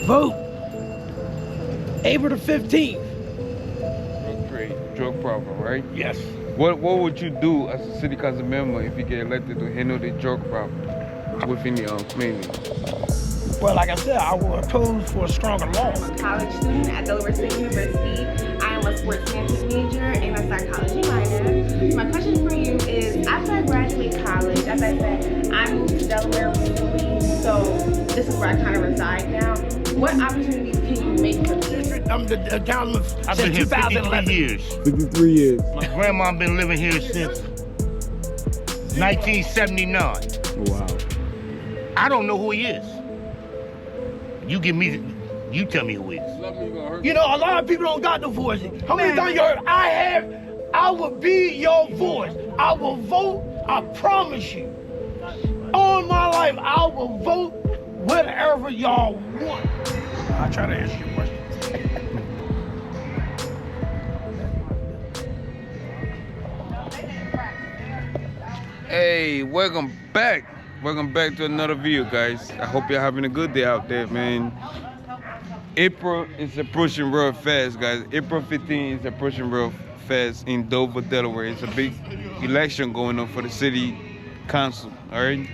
vote April the 15th. Drug problem, right? Yes. What would you do as a city council member if you get elected to handle the drug problem within the community? Well, like I said, I will oppose for a stronger law. I'm a college student at Leroy Bradshaw University. I am a sports management major and a psychology minor. So my question for you is, after I graduate college, as I said, I moved to Delaware recently, so this is where I kind of reside now. What opportunities can you make for me? I'm the councilman I've been since here 2011. 53 years. 53 years. My grandma been living here since 1979. Oh, wow. I don't know who he is. You tell me who he is. You know, a lot of people don't got no voice. How many times you heard, I will be your voice. I will vote, I promise you. All my life, I will vote whatever y'all want. I'll try to answer your question. Hey, welcome back. Welcome back to another video, guys. I hope you're having a good day out there, man. April is approaching real fast, guys. April 15th is approaching real fast in Dover, Delaware. It's a big election going on for the city council, all right?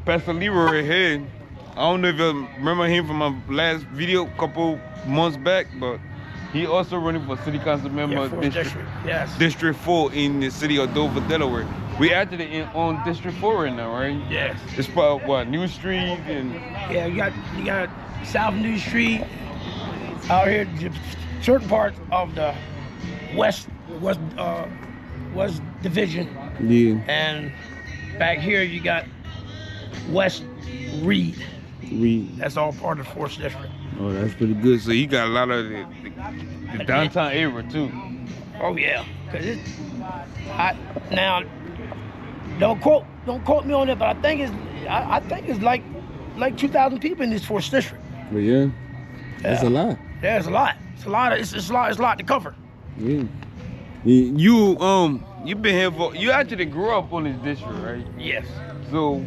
Pastor Leroy right here. I don't know if you remember him from my last video a couple months back, but he also running for city council member District 4 in the city of Dover, Delaware. We actually on District 4 right now, right? Yes. It's about what, New Street and Yeah, you got South New Street out here, certain parts of the West Division. Yeah. And back here you got West Reed. That's all part of the 4th District. Oh, that's pretty good. so you got a lot of the downtown area too. Oh yeah, cause now don't quote me on it, but I think it's like 2,000 people in this 4th District. But yeah, that's a lot. Yeah, it's a lot. It's a lot to cover. Yeah. You been here for, you actually grew up on this district, right? Yes. So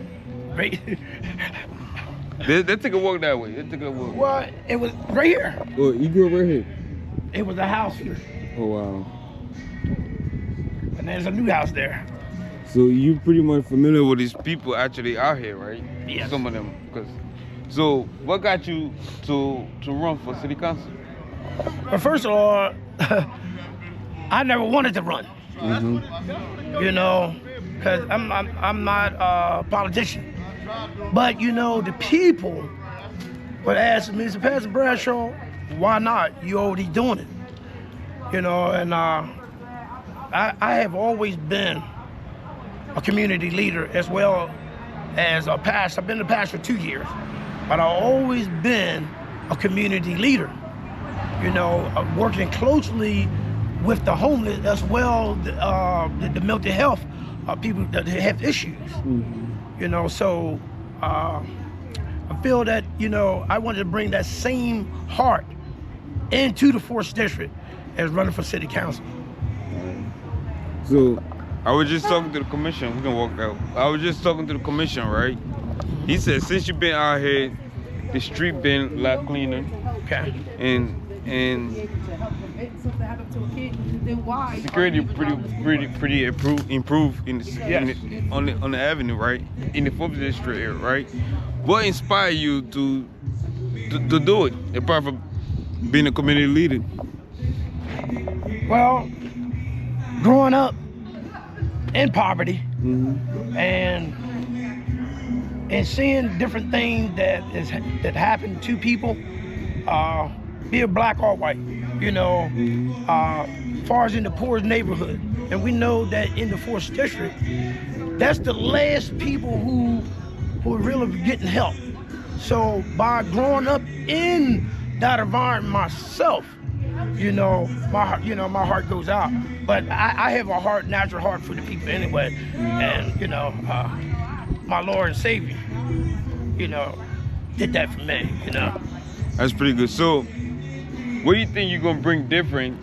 Right. let's take a walk that way. Let's take a walk. Well, it was right here. Oh, you grew up right here? It was a house here, Oh, wow. and there's a new house there. So you pretty much Familiar with these people actually out here, right? Yes. Some of them. So what got you to run for city council? But first of all, I never wanted to run. Mm-hmm. You know, because I'm not a politician. But you know, the people would ask me, Mr. Pastor Bradshaw, why not? You already doing it. You know, and I have always been a community leader as well as a pastor. I've been a pastor for 2 years, but I've always been a community leader. You know, working closely with the homeless as well, the mental health people that have issues. Mm-hmm. You know, so I feel that, you know, I wanted to bring that same heart into the 4th District as running for city council. So I was just talking to the commission. We can walk out. I was just talking to the commission, right? He said since you've been out here, the street been a lot cleaner. Okay. And security pretty improved on the avenue, right? In the 4th District area, right? What inspired you to do it, apart from being a community leader? Well, growing up in poverty, mm-hmm. and seeing different things that happen to people, be it black or white, you know, far as in the poorest neighborhood. And we know that in the 4th District, that's the last people who are really getting help. So by growing up in that environment myself, you know, my heart goes out. But I have a natural heart for the people anyway. And, you know, my Lord and Savior, you know, did that for me, you know. That's pretty good. So what do you think you're gonna bring different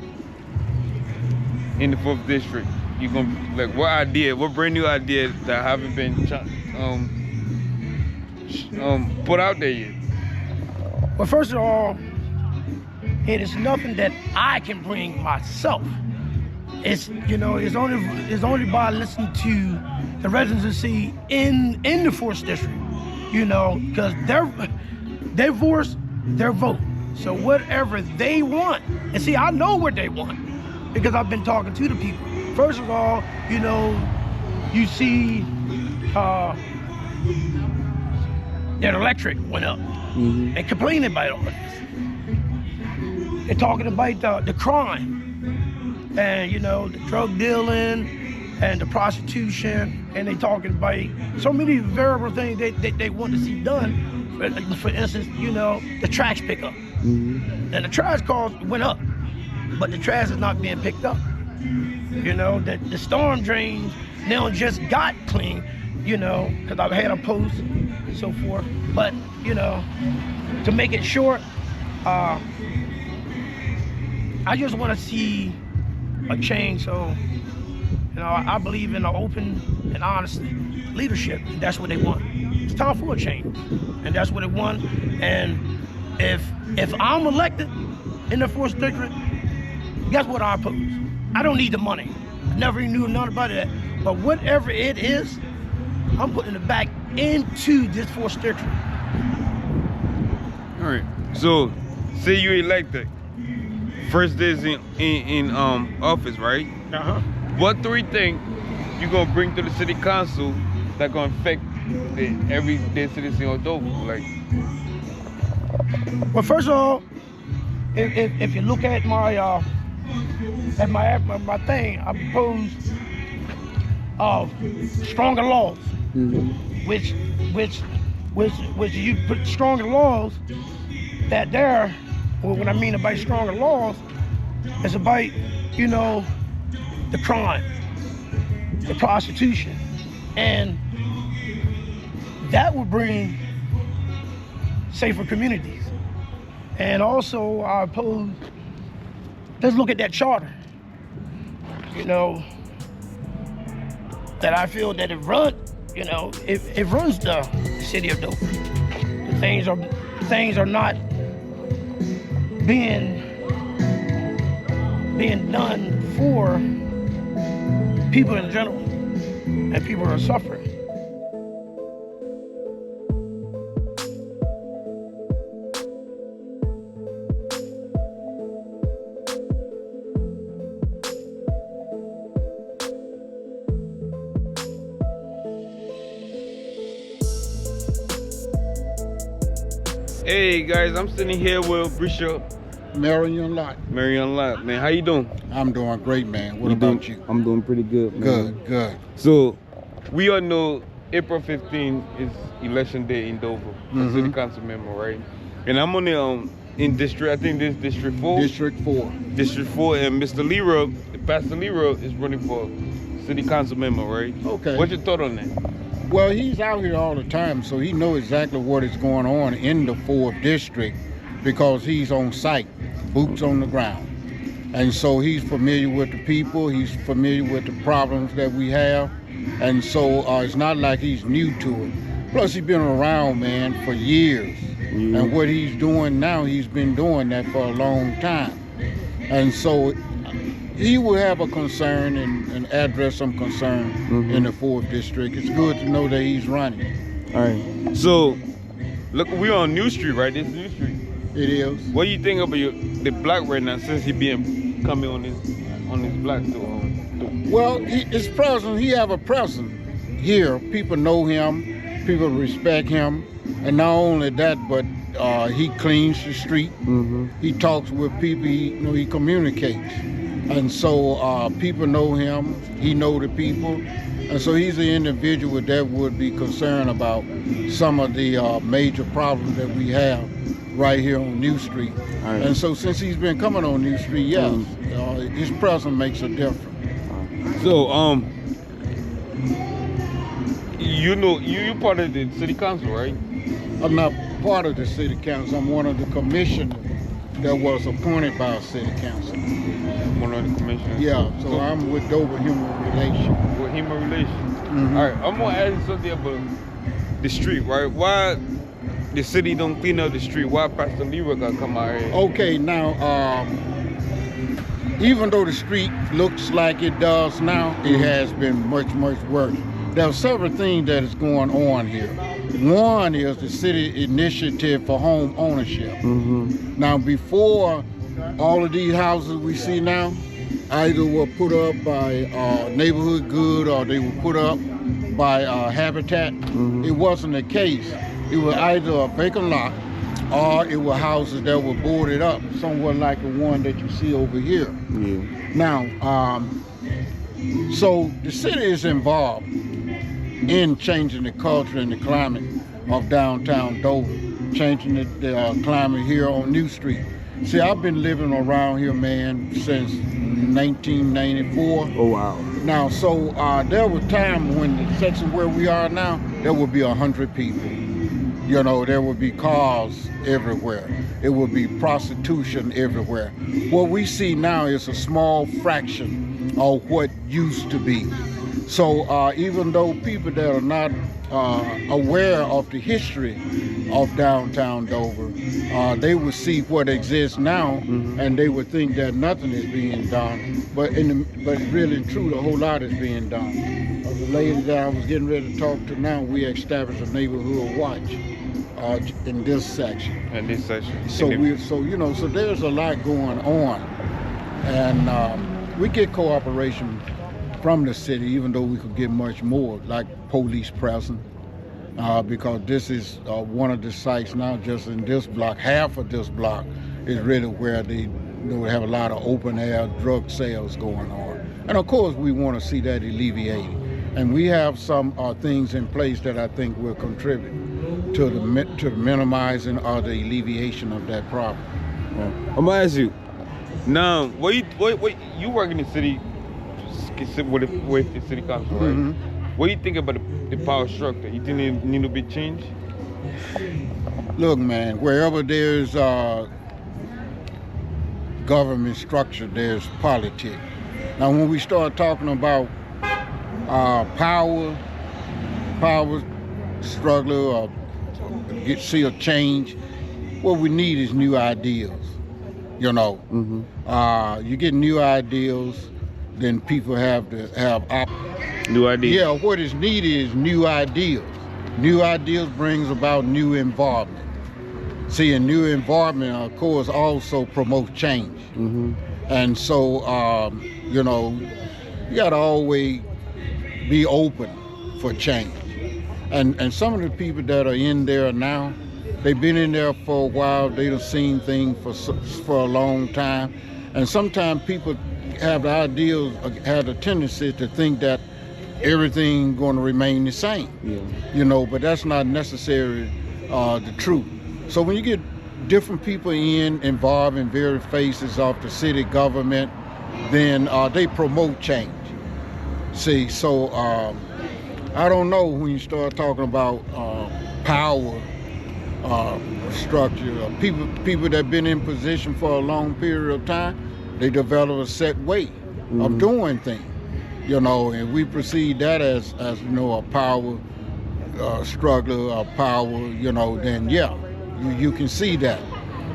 in the 4th District? You gonna, like, what brand new idea that haven't been put out there yet? Well, first of all, it is nothing that I can bring myself. It's only by listening to the residency in the 4th district, because their voice, their vote. So whatever they want, and see, I know what they want because I've been talking to the people. First of all, you see that electric went up. They complaining about all this. They're talking about the crime and the drug dealing and the prostitution, and they talking about so many variable things they want to see done. For instance, the trash pickup. And the trash cost went up, but the trash is not being picked up. The storm drains now just got clean, because I've had a post and so forth. But, to make it short, I just want to see a change. So, I believe in an open and honest leadership. That's what they want. It's time for a change, and that's what they want. And if I'm elected in the 4th district, guess what I oppose? I don't need the money. I never even knew nothing about that. But whatever it is, I'm putting it back into this 4th district. All right. So, say you elected, first days in office, right? What 3 things you gonna bring to the city council that gonna affect the everyday citizen of Dover? Like, well, first of all, if you look at my thing, I propose stronger laws, which you put stronger laws that there. Well, what I mean about stronger laws is about the crime, the prostitution, and that will bring safer communities. And also, I oppose, let's look at that charter, that I feel that it runs the city of Dover. Things are not being done for people in general, and people are suffering. hey guys, I'm sitting here with Bishop Marion Lott. Man, how you doing? I'm doing great, man. What about you? I'm doing pretty good, man. Good. So, we all know April 15th is election day in Dover, a city council member, right? And I'm on the in district, I think this District 4. District 4. District 4, and Mr. Leroy, Pastor Leroy is running for city council member, right? Okay. What's your thought on that? Well, he's out here all the time, so he knows exactly what is going on in the 4th district because he's on site, boots on the ground. And so he's familiar with the people, he's familiar with the problems that we have. And so it's not like he's new to it. Plus, he's been around, man, for years. And what he's doing now, he's been doing that for a long time. And so he will have a concern and address some concern in the 4th district. It's good to know that he's running. All right. So, look, we're on New Street, right? This is New Street. It is. What do you think about the block right now since he coming on this block to Well, his presence, he have a presence here. People know him, people respect him, and not only that, but he cleans the street. He talks with people. He communicates, and so people know him. He know the people, and so he's the individual that would be concerned about some of the major problems that we have right here on New Street. Right. And so since he's been coming on New Street, yes, his presence makes a difference. So, you're part of the city council, right? I'm not part of the city council. I'm one of the commissioners that was appointed by a city council. One of the commissioners. Yeah, so I'm with Dover Human Relations. With human relations. All right, I'm gonna ask you something about the street, right? Why the city don't clean up the street, why Pastor Leroy gotta come out here? Okay, now, even though the street looks like it does now, it has been much, much worse. There are several things that is going on here. One is the city initiative for home ownership. Now, before all of these houses we see now, either were put up by Neighborhood Good or they were put up by Habitat. It wasn't the case. It was either a vacant lot or it were houses that were boarded up, somewhat like the one that you see over here. Now, so the city is involved in changing the culture and the climate of downtown Dover, changing the climate here on New Street. See, I've been living around here, man, since 1994. Oh, wow. Now, so there was time when the section where we are now, there would be 100 people. You know, there would be cars everywhere. It would be prostitution everywhere. What we see now is a small fraction of what used to be. So even though people that are not aware of the history of downtown Dover, they would see what exists now, and they would think that nothing is being done. But really and truly, a whole lot is being done. The lady that I was getting ready to talk to now, we established a neighborhood watch in this section. In this section. So so there's a lot going on, and we get cooperation from the city, even though we could get much more, like police presence, because this is one of the sites now just in this block. Half of this block is really where they have a lot of open air drug sales going on. And of course, we want to see that alleviated. And we have some things in place that I think will contribute to the minimizing or the alleviation of that problem. I'm gonna ask you, now, what you work in the city with the city council, right? What do you think about the power structure? You think it need to be changed? Look, man, wherever there's government structure, there's politics. Now, when we start talking about power struggle or see a change, what we need is new ideas. You know, you get new ideas, then people have to have new ideas. Yeah, what is needed is new ideas. New ideas brings about new involvement. See, a new involvement, of course, also promotes change. And so, you know, you gotta always be open for change. And some of the people that are in there now, they've been in there for a while, they've seen things for a long time. And sometimes people have the ideas, have the tendency to think that everything going to remain the same. You know, but that's not necessarily the truth. So when you get different people involved in various phases of the city government, then they promote change. See, so I don't know, when you start talking about power structure, people that have been in position for a long period of time, they develop a set way of doing things, you know, and we perceive that as you know, a power struggle, a power, you know, then yeah, you can see that.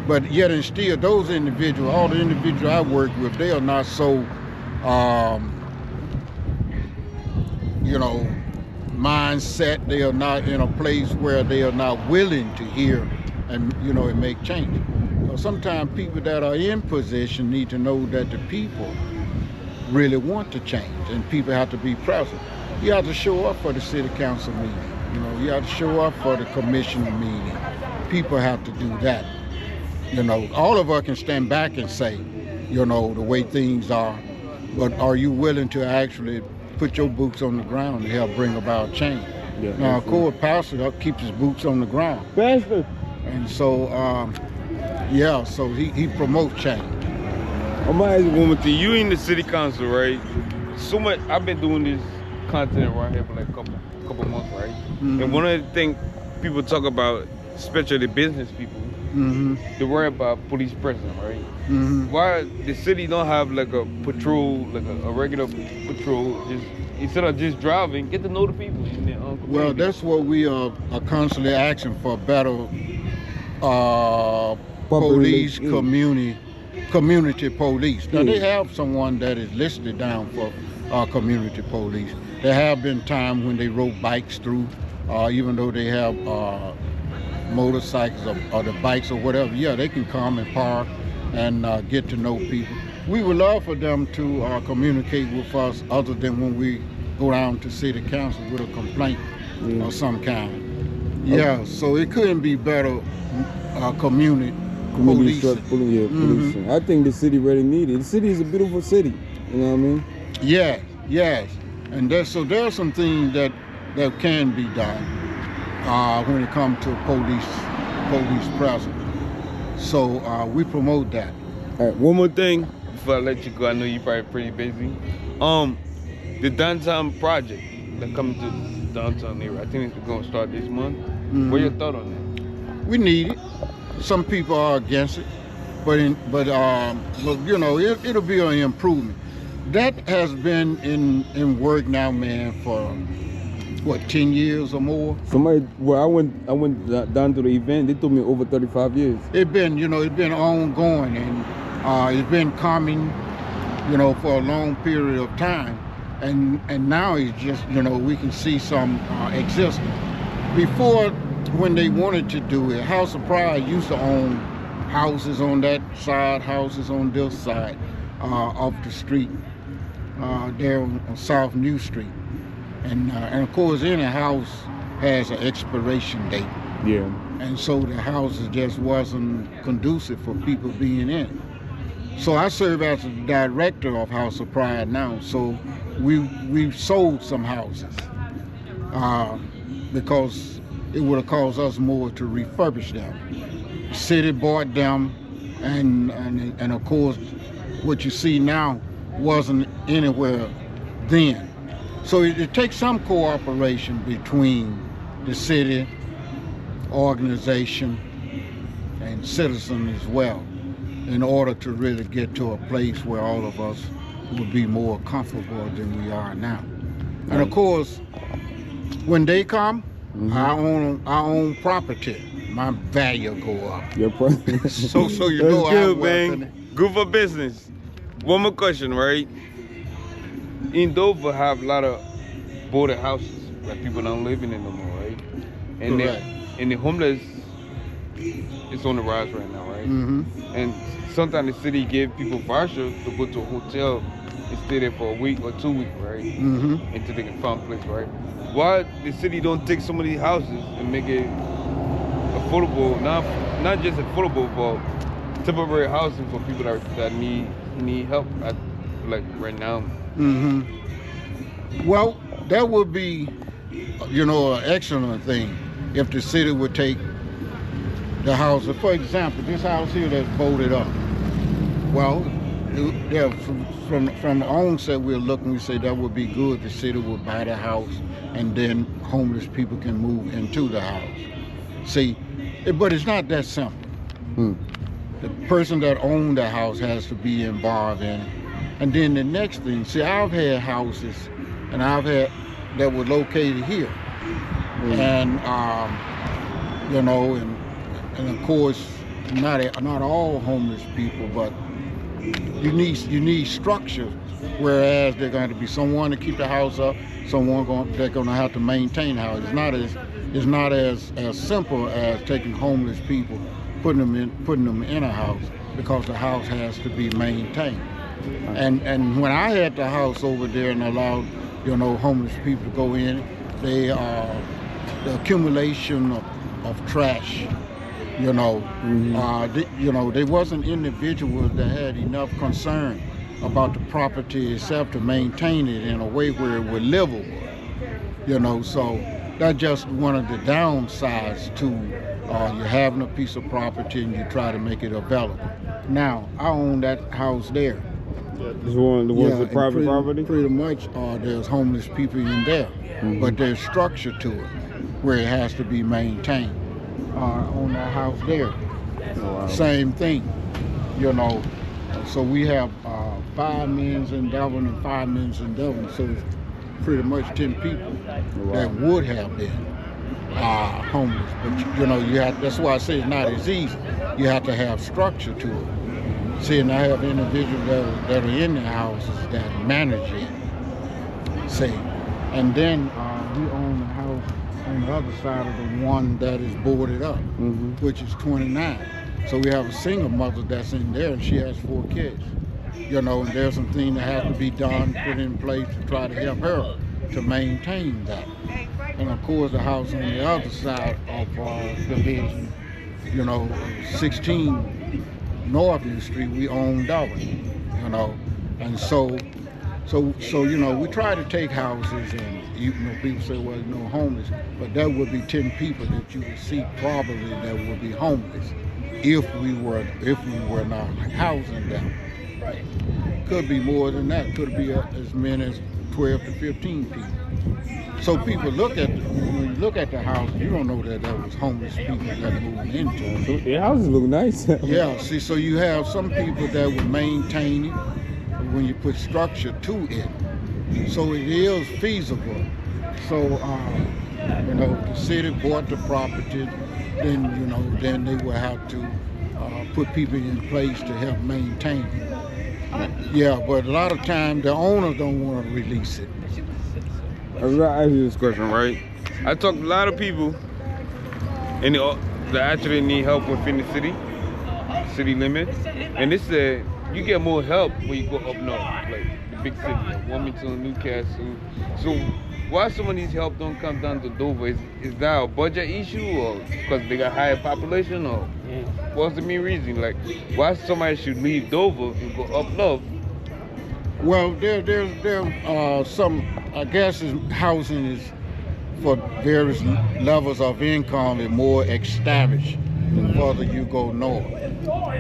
But yet and still, those individuals, all the individuals I work with, they are not so, you know, mindset. They are not in a place where they are not willing to hear and, you know, and make change. So sometimes people that are in position need to know that the people really want to change, and people have to be present. You have to show up for the city council meeting. You know, you have to show up for the commissioner meeting. People have to do that. You know, all of us can stand back and say, you know, the way things are, but are you willing to actually put your boots on the ground to help bring about change? Now, of course, Pastor keeps his boots on the ground. Pastor. And so, yeah, so he promotes change. I'm gonna ask you one more thing. You in the city council, right? So much. I've been doing this content around here for like a couple months, right? And one of the things people talk about, especially the business people, they worry about police presence, right? Why the city don't have like a patrol, like a regular patrol, just instead of just driving, get to know the people in the Well, community. that's what we are constantly asking for, better police, community police. Now, they have someone that is listed down for community police. There have been times when they rode bikes through, even though they have motorcycles or the bikes or whatever. Yeah, they can come and park and get to know people. We would love for them to communicate with us other than when we go down to city council with a complaint of some kind. Yeah, so it couldn't be better community police. Policing. I think the city really needed it. The city is a beautiful city. You know what I mean? Yes. And so there's some things that can be done when it comes to police presence. So we promote that. All right, one more thing before I let you go. I know you're probably pretty busy. The downtown project that coming to downtown area, I think it's going to start this month. What's your thought on that? We need it. Some people are against it, but you know, it'll be an improvement. That has been in work now, man, for what, 10 years or more. I went down to the event. They told me over 35 years. It's been ongoing, and it's been coming, you know, for a long period of time, and now it's just, you know, we can see some existence. Before, when they wanted to do it, House of Pride used to own houses on that side, houses on this side, off the street, there on South New Street. And of course, any house has an expiration date. Yeah. And so the houses just wasn't conducive for people being in. So I serve as the director of House of Pride now. So we've sold some houses because it would have cost us more to refurbish them. The city bought them, and of course, what you see now wasn't anywhere then. So it takes some cooperation between the city, organization, and citizen as well, in order to really get to a place where all of us would be more comfortable than we are now. And of course, when they come, our own property, my value go up. Your property. So you That's know good, I man. Good for business. One more question, right? In Dover have a lot of boarded houses that people don't live in anymore, right? And Correct. The homeless is on the rise right now, right? And sometimes the city give people vouchers to go to a hotel and stay there for a week or 2 weeks, right? Until they can find a place, right? Why the city don't take some of these houses and make it affordable, not just affordable, but temporary housing for people that need help, like right now? Well, that would be, you know, an excellent thing if the city would take the houses. For example, this house here that's boarded up. Well, yeah, from the onset we're looking, we say that would be good. The city would buy the house, and then homeless people can move into the house. See, but it's not that simple. The person that owned the house has to be involved in it. And then the next thing, see, I've had houses, and I've had that were located here, and you know, and of course, not all homeless people, but you need structure. Whereas they're going to be someone to keep the house up, they're going to have to maintain the house. It's not as simple as taking homeless people, putting them in a house, because the house has to be maintained. And when I had the house over there and allowed, you know, homeless people to go in, the accumulation of trash, you know, there wasn't individuals that had enough concern about the property itself to maintain it in a way where it was livable, you know. So that's just one of the downsides to you having a piece of property and you try to make it available. Now, I own that house there. This one, the ones with private property? Pretty much there's homeless people in there, but there's structure to it where it has to be maintained. On that house there, same thing, you know. So we have 5 men's in Devon and 5 men's in Devon. So pretty much 10 people that would have been homeless. But you know, that's why I say it's not as easy. You have to have structure to it. See, and I have individuals that are in the houses that manage it. See, and then we own the house on the other side of the one that is boarded up, which is 29. So we have a single mother that's in there, and she has 4 kids. You know, and there's some things that have to be done, put in place to try to help her to maintain that. And of course, the house on the other side of division, you know, 16 Northern Street, we own that one. You know, and so you know, we try to take houses, and you know, people say, well, you know, homeless, but there would be 10 people that you would see probably that would be homeless if we were not housing them. Right. Could be more than that. Could be as many as 12 to 15 people. So people when you look at the house, you don't know that was homeless people that moved into it. The houses look nice. Yeah, see, so you have some people that will maintain it when you put structure to it. So it is feasible. So, you know, the city bought the property, then, you know, then they will have to put people in place to help maintain it. Yeah, but a lot of times the owners don't want to release it. I was gonna ask you this question, right? I talked to a lot of people, and they actually need help within the city limits, and they said you get more help when you go up north, like the big city, like Wilmington, Newcastle. So why some of these help don't come down to Dover? Is that a budget issue, or because they got higher population, or what's the main reason? Like, why somebody should leave Dover and go up north? Well, there's some, I guess, housing is for various levels of income and more established the further you go north.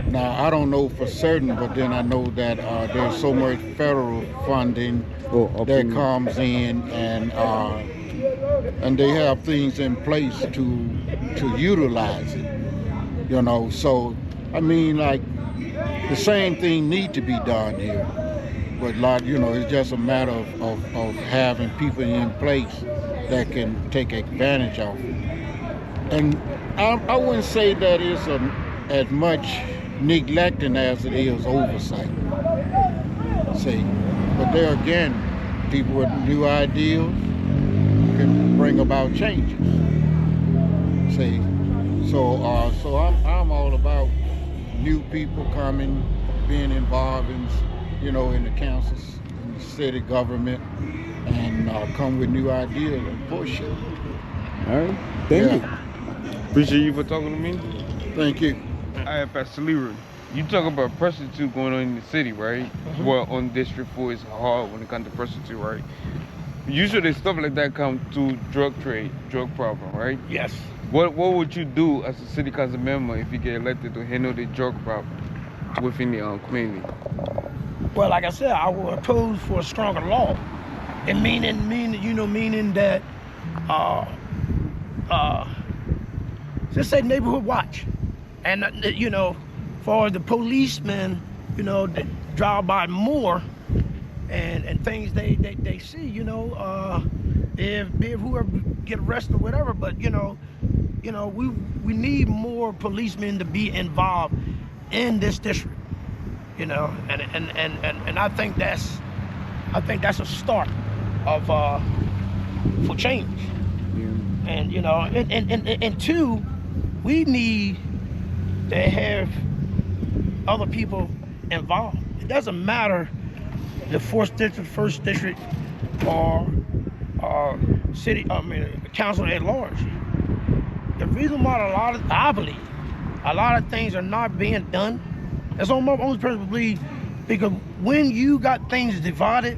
Now, I don't know for certain, but then I know that there's so much federal funding that comes in, and they have things in place to utilize it. You know, so I mean, like, the same thing need to be done here. But like, you know, it's just a matter of having people in place that can take advantage of it. And I wouldn't say that it's as much neglecting as it is oversight. See, but there again, people with new ideas can bring about changes. See, so I'm all about new people coming, being involved in, you know, in the councils, in the city government, and come with new ideas and push it. All right, thank you. Appreciate you for talking to me. Thank you. All right, Pastor Leroy, you talk about prostitute going on in the city, right? Well, on District 4 is hard when it comes to prostitute, right? Usually stuff like that comes to drug trade, drug problem, right? Yes. What would you do as a city council member if you get elected to handle the drug problem within the community? Well, like I said, I will oppose for a stronger law, and meaning that just say neighborhood watch, and you know, for the policemen, you know, they drive by more, and things they see, you know, if whoever get arrested or whatever, but you know, we need more policemen to be involved in this district, you know, and I think that's a start of for change. Yeah. And you know, and two, we need to have other people involved. It doesn't matter the 4th district, 1st district, or city, council at large. The reason why I believe a lot of things are not being done, that's on my own personal belief, because when you got things divided,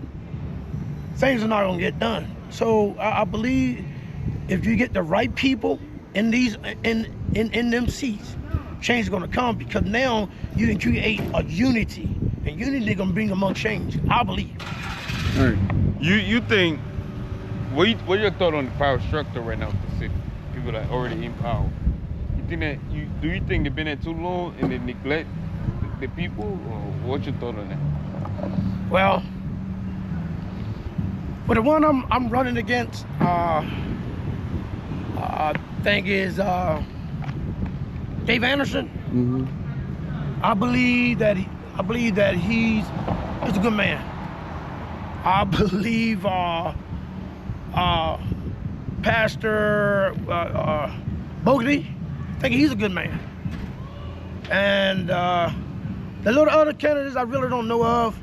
things are not gonna get done. So I believe if you get the right people in these in them seats, change is gonna come, because now you can create a unity, and unity gonna bring about change, I believe. All right. You think, what your thought on the power structure right now of the city? People that are already in power. Do you think they've been there too long and they neglect the people, or what's your thought on that? Well, But the one I'm running against, thing is Dave Anderson. I believe that he's a good man. I believe Pastor Bogley, I think he's a good man. And the little other candidates I really don't know of,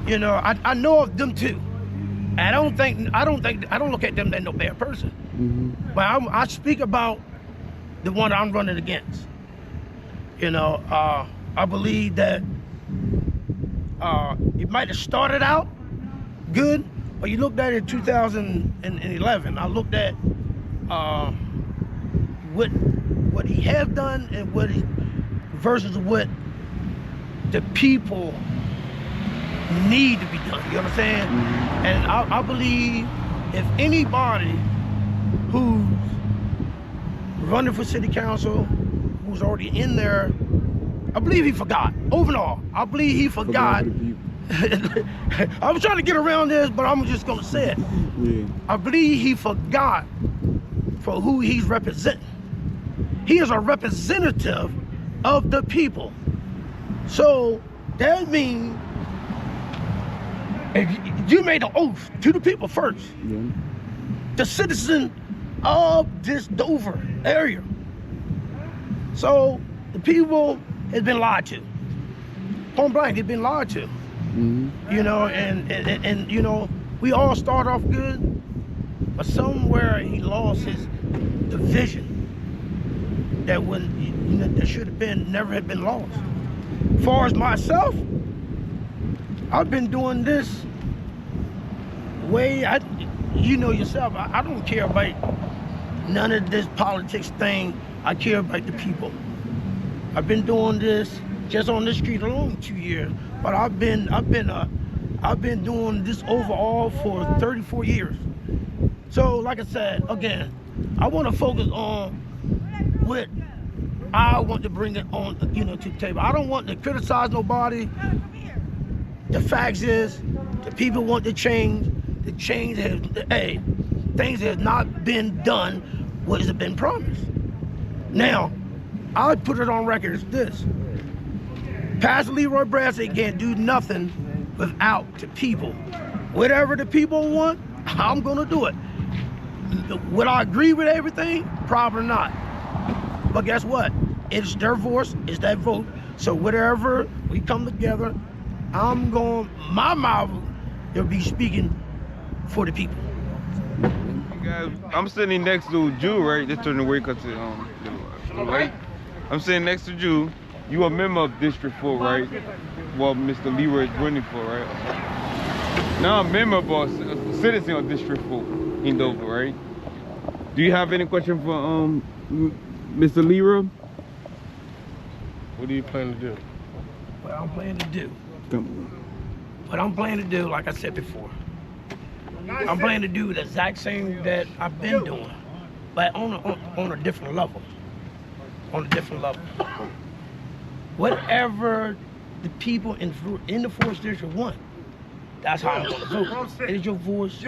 you know, I know of them too. And I don't look at them as no bad person. But I speak about the one I'm running against. You know, I believe that it might have started out good, but you looked at it in 2011. I looked at what he has done and versus what the people need to be done. You know what I'm saying? And I believe if anybody who's running for city council, who's already in there, I believe he forgot. Overall, I believe he forgot. I was trying to get around this, but I'm just gonna say it. Yeah. I believe he forgot for who he's representing. He is a representative of the people. So that means if you made an oath to the people first, the citizen of this Dover area. So the people has been lied to. Point blank, they've been lied to. You know, and you know, we all start off good, but somewhere he lost the vision that that should have been, never had been lost. As far as myself, I've been doing this you know yourself, I don't care about none of this politics thing. I care about the people. I've been doing this just on the street alone 2 years, but I've been doing this overall for 34 years. So like I said, again, I want to focus on what I want to bring it on, you know, to the table. I don't want to criticize nobody. The fact is, the people want to change. The change has, things have not been done what has been promised. Now, I put it on record as this. Pastor Leroy Bradshaw can't do nothing without the people. Whatever the people want, I'm gonna do it. Would I agree with everything? Probably not. But guess what? It's their voice, it's their vote. So whatever we come together, my mouth will be speaking for the people. Guys, I'm sitting next to Jew, right? Just turn away because right? I'm sitting next to Jew. You a member of District 4, right? Well, Mr. Leroy is running for, right? Now I'm a member of a citizen of District 4 in Dover, right? Do you have any question for Mr. Leroy? What do you plan to do? What I'm planning to do. Come on. What I'm planning to do, like I said before, I'm planning to do the exact same that I've been doing, but on a different level. On a different level. Whatever the people in the 4th district want, that's how I'm going to vote. It is your voice.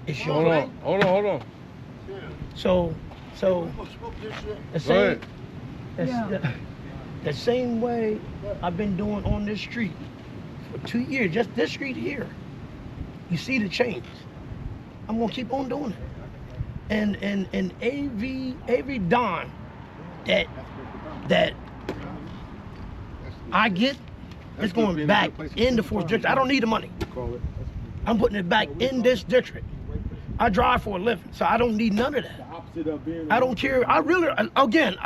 It's your vote. Hold on. So the same way I've been doing on this street for 2 years, just this street here. You see the changes. I'm gonna keep on doing it. And every dime that I get, it's going back in the 4th district. I don't need the money. I'm putting it back in this district. I drive for a living, so I don't need none of that. I don't care. I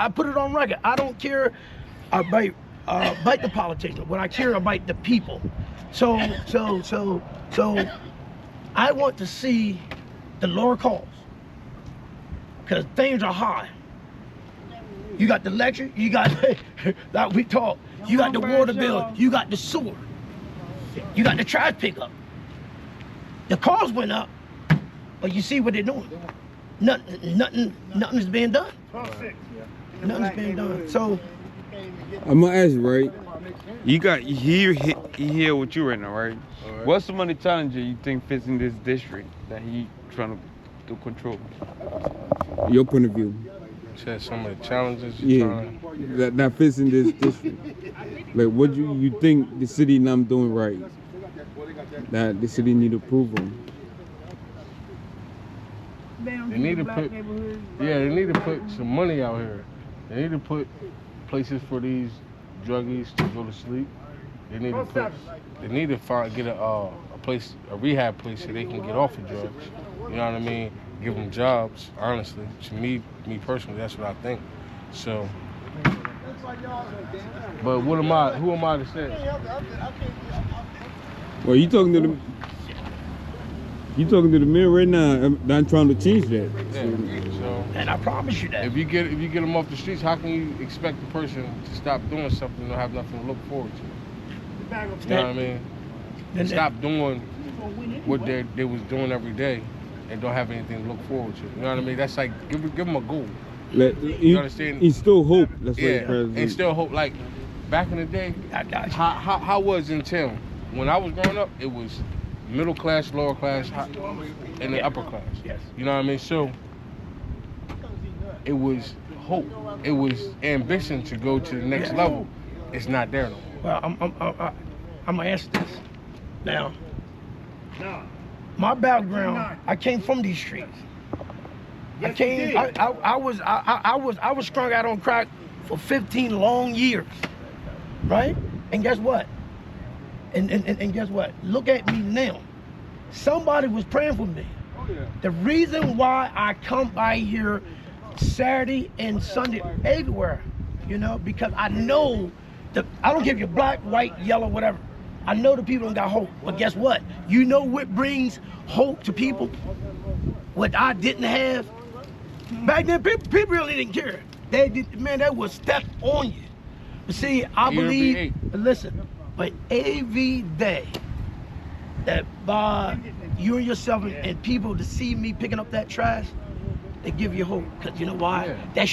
put it on record. I don't care about the politicians. What I care about the people. So I want to see the lower costs, because things are high. You got the electric, you got like we talk, you got the water bill, you got the sewer, you got the trash pickup. The costs went up, but you see what they're doing. Nothing's being done. Nothing's being done. So I'm gonna ask you, right? You he here with you right now, right? Alright. What's some of the challenges you think fits in this district that he trying to control? Your point of view. Said some of the challenges. Yeah, that fits in this district. Like, what you think the city not doing right? That the city need approval. They need to put. Yeah, they need to put some money out here. They need to put places for these druggies to go to sleep. They need to put. They need to get a place, a rehab place, so they can get off of drugs. You know what I mean? Give them jobs. Honestly, to me personally, that's what I think. So, but what am I? Who am I to say? Well, you talking to the mayor right now. I'm trying to change that. Yeah. So, And I promise you that. if you get them off the streets, how can you expect the person to stop doing something and have nothing to look forward to? You know what I mean? Stop doing what they was doing every day and don't have anything to look forward to. You know what I mean? That's like give them a goal. You understand? It's still hope. That's what Yeah, the president. and still hope. Like back in the day, I got you. how was in town? When I was growing up, it was middle class, lower class, and the upper class. Yes. You know what I mean? So it was hope. It was ambition to go to the next level. It's not there no more. Well, I'm gonna answer this. Now, my background, I came from these streets. I was strung out on crack for 15 long years, right? And guess what? And guess what? Look at me now. Somebody was praying for me. The reason why I come by here Saturday and Sunday everywhere, you know, because I know I don't give you black, white, yellow, whatever. I know the people don't got hope. But guess what? You know what brings hope to people? What I didn't have? Back then, people really didn't care. They would step on you. But see, I believe, listen, but every day that by you and yourself and people to see me picking up that trash, they give you hope. Because you know why? Yeah. They're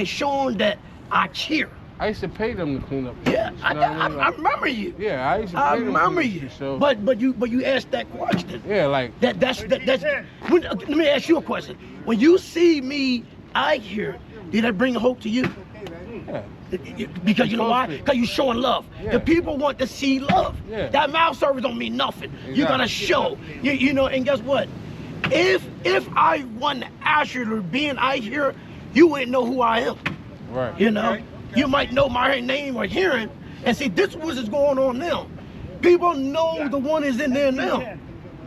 showing that I care. I used to pay them to clean up. Yeah, You know what I mean? I remember you. Yeah, I used to pay I them remember to you. clean up, so. But you asked that question. Yeah, like That's let me ask you a question. When you see me out here, did that bring hope to you? yeah. Because you know why? Because you're showing love. Yeah. The people want to see love. Yeah. That mouth service don't mean nothing. Exactly. You gotta show. You know, and guess what? If I wasn't actually being out here, you wouldn't know who I am. Right. You know, you might know my name or hearing, and see this was is going on now. People know the one is in there now,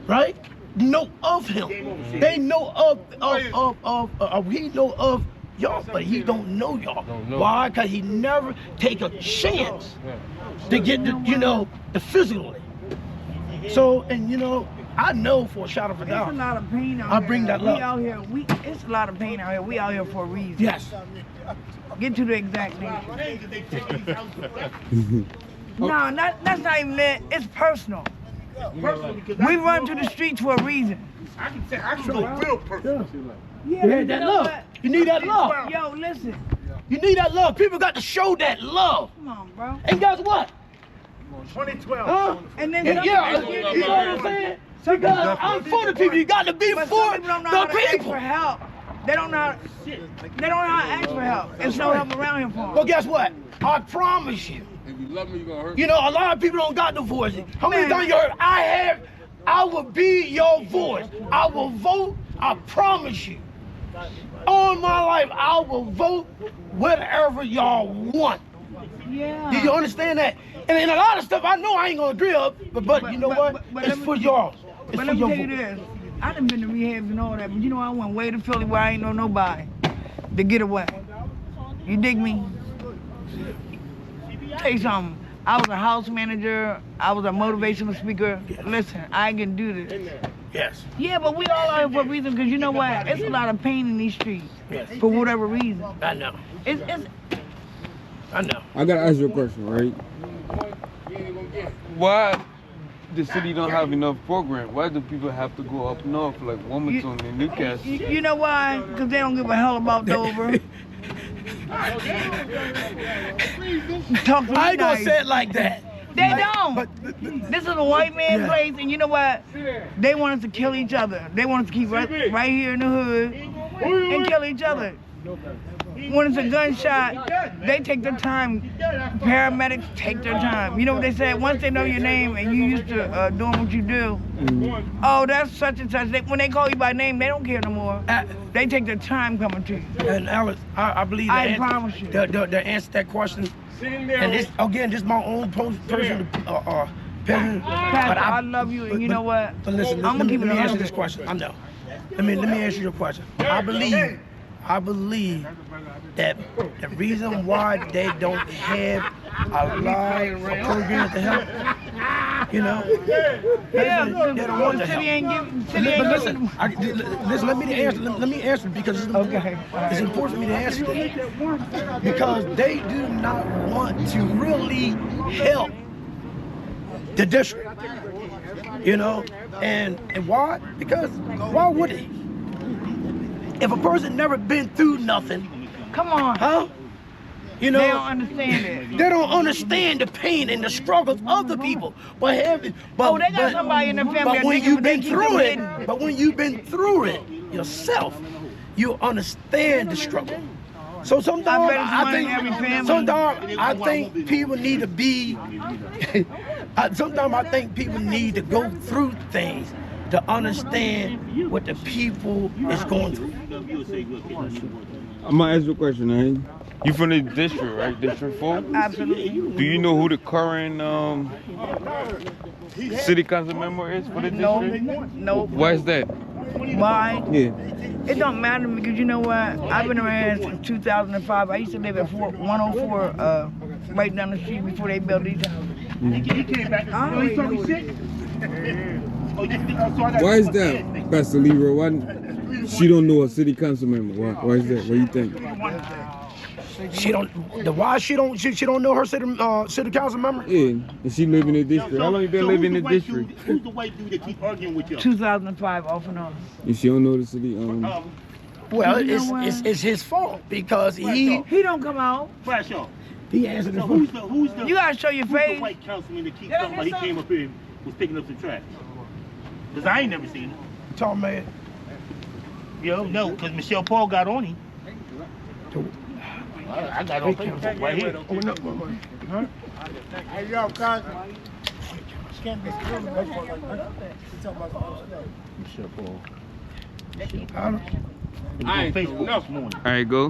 right? Know of him. They know he know of y'all, but he don't know y'all. Why? Because he never take a chance to get the physically. So, and you know, I know for a shot of a doubt. It's a lot of pain out I here. bring that love. We out here. It's a lot of pain out here. We out here for a reason. Yes. Get to the exact name. No, that's not even it. It's personal. We run to the streets for a reason. I can go real personal. Yeah, You need that love. You need that love. Yo, listen. You need that love. People got to show that love. Come on, bro. And guess what? 2012. Huh? And then And yeah, you know what I'm saying? Because I'm for the people. You got to be but for some people don't know how the to ask people. for help. They don't know how to ask for help. There's no help around here for them. Well, guess what? I promise you. If you love me, you're gonna hurt. You know, a lot of people don't got the voice. How many times you heard, I will be your voice. I will vote, I promise you. All my life, I will vote whatever y'all want. Yeah. Do you understand that? And a lot of stuff I know I ain't gonna agree with, but you know what? It's for y'all. It's But for let me your tell you vote. this. I done been to rehabs and all that, but you know I went way to Philly where I ain't know nobody to get away. You dig me? Tell you something. I was a house manager. I was a motivational speaker. Listen, I can do this. Yes. Yeah, but we all out here for a reason, because you know what? It's a lot of pain in these streets Yes. for whatever reason. I know. I know. I gotta ask you a question, right? Why the city don't have enough program? Why do people have to go up north like Wilmington and Newcastle? You know why? Because they don't give a hell about Dover. Talk to me I ain't gonna nice. say it like that. They don't. But, This is a white man Yeah. place, and you know what? They want us to kill each other. They want us to keep right here in the hood and kill each other. When it's a gunshot, they take their time. Paramedics take their time. You know what they say? Once they know your name and you used to doing what you do, oh, that's such and such. When they call you by name, they don't care no more. They take their time coming to you. and Alex, I believe I that promise you. the answer to that question. And this again, just my own personal opinion. Pastor, But I love you, and you know what? But listen, I'm let gonna me keep it answer 100. this question. I know. Let me answer your question. I believe that the reason why they don't have a live program to help, you know, Yeah, they don't want the to city help. ain't giving. But City ain't listen, giving. listen. Let me answer because it's important. Okay. It's important for me to answer this because they do not want to really help the district. You know, and why? Because why would they? If a person never been through nothing, Come on. huh? You know, They don't understand it. they don't understand the pain and the struggles of the people. But they got somebody in their family But that when nigga, you've but they been keep through them it, hidden. but when you've been through it yourself, you understand the struggle. So sometimes I think people need to be. Sometimes I think people need to go through things to understand what the people is going through. I'm gonna ask you a question, man. You from the district, right? District 4? Absolutely. Do you know who the current city council member is for the No, district? no. Why is that? Why? Yeah. It don't matter to me because you know what? I've been around since 2005. I used to live at 104 right down the street before they built these houses. He came back. I No, he told me already shit. Oh, so I got Why is that, Pastor Leroy? Why she don't know a city council member? Why is that? What do you think? She don't know her city council member. Yeah, and she live in the district. How long you been living in the district? Who's the white dude that keep arguing with you? 2005 off and on. And she don't know the city. Well, You know what? it's his fault because he don't come out. Bradshaw. he answered the So phone. who's the You gotta show your who's the face. white councilman that keeps talking about he came up here and was picking up some trash? Because I ain't never seen him. Tom man. Yo, no, because Michelle Paul got on him. I got on paper right here. Hey, yo, cuz. Michelle Paul. I don't- It was on Facebook this morning. All right, go.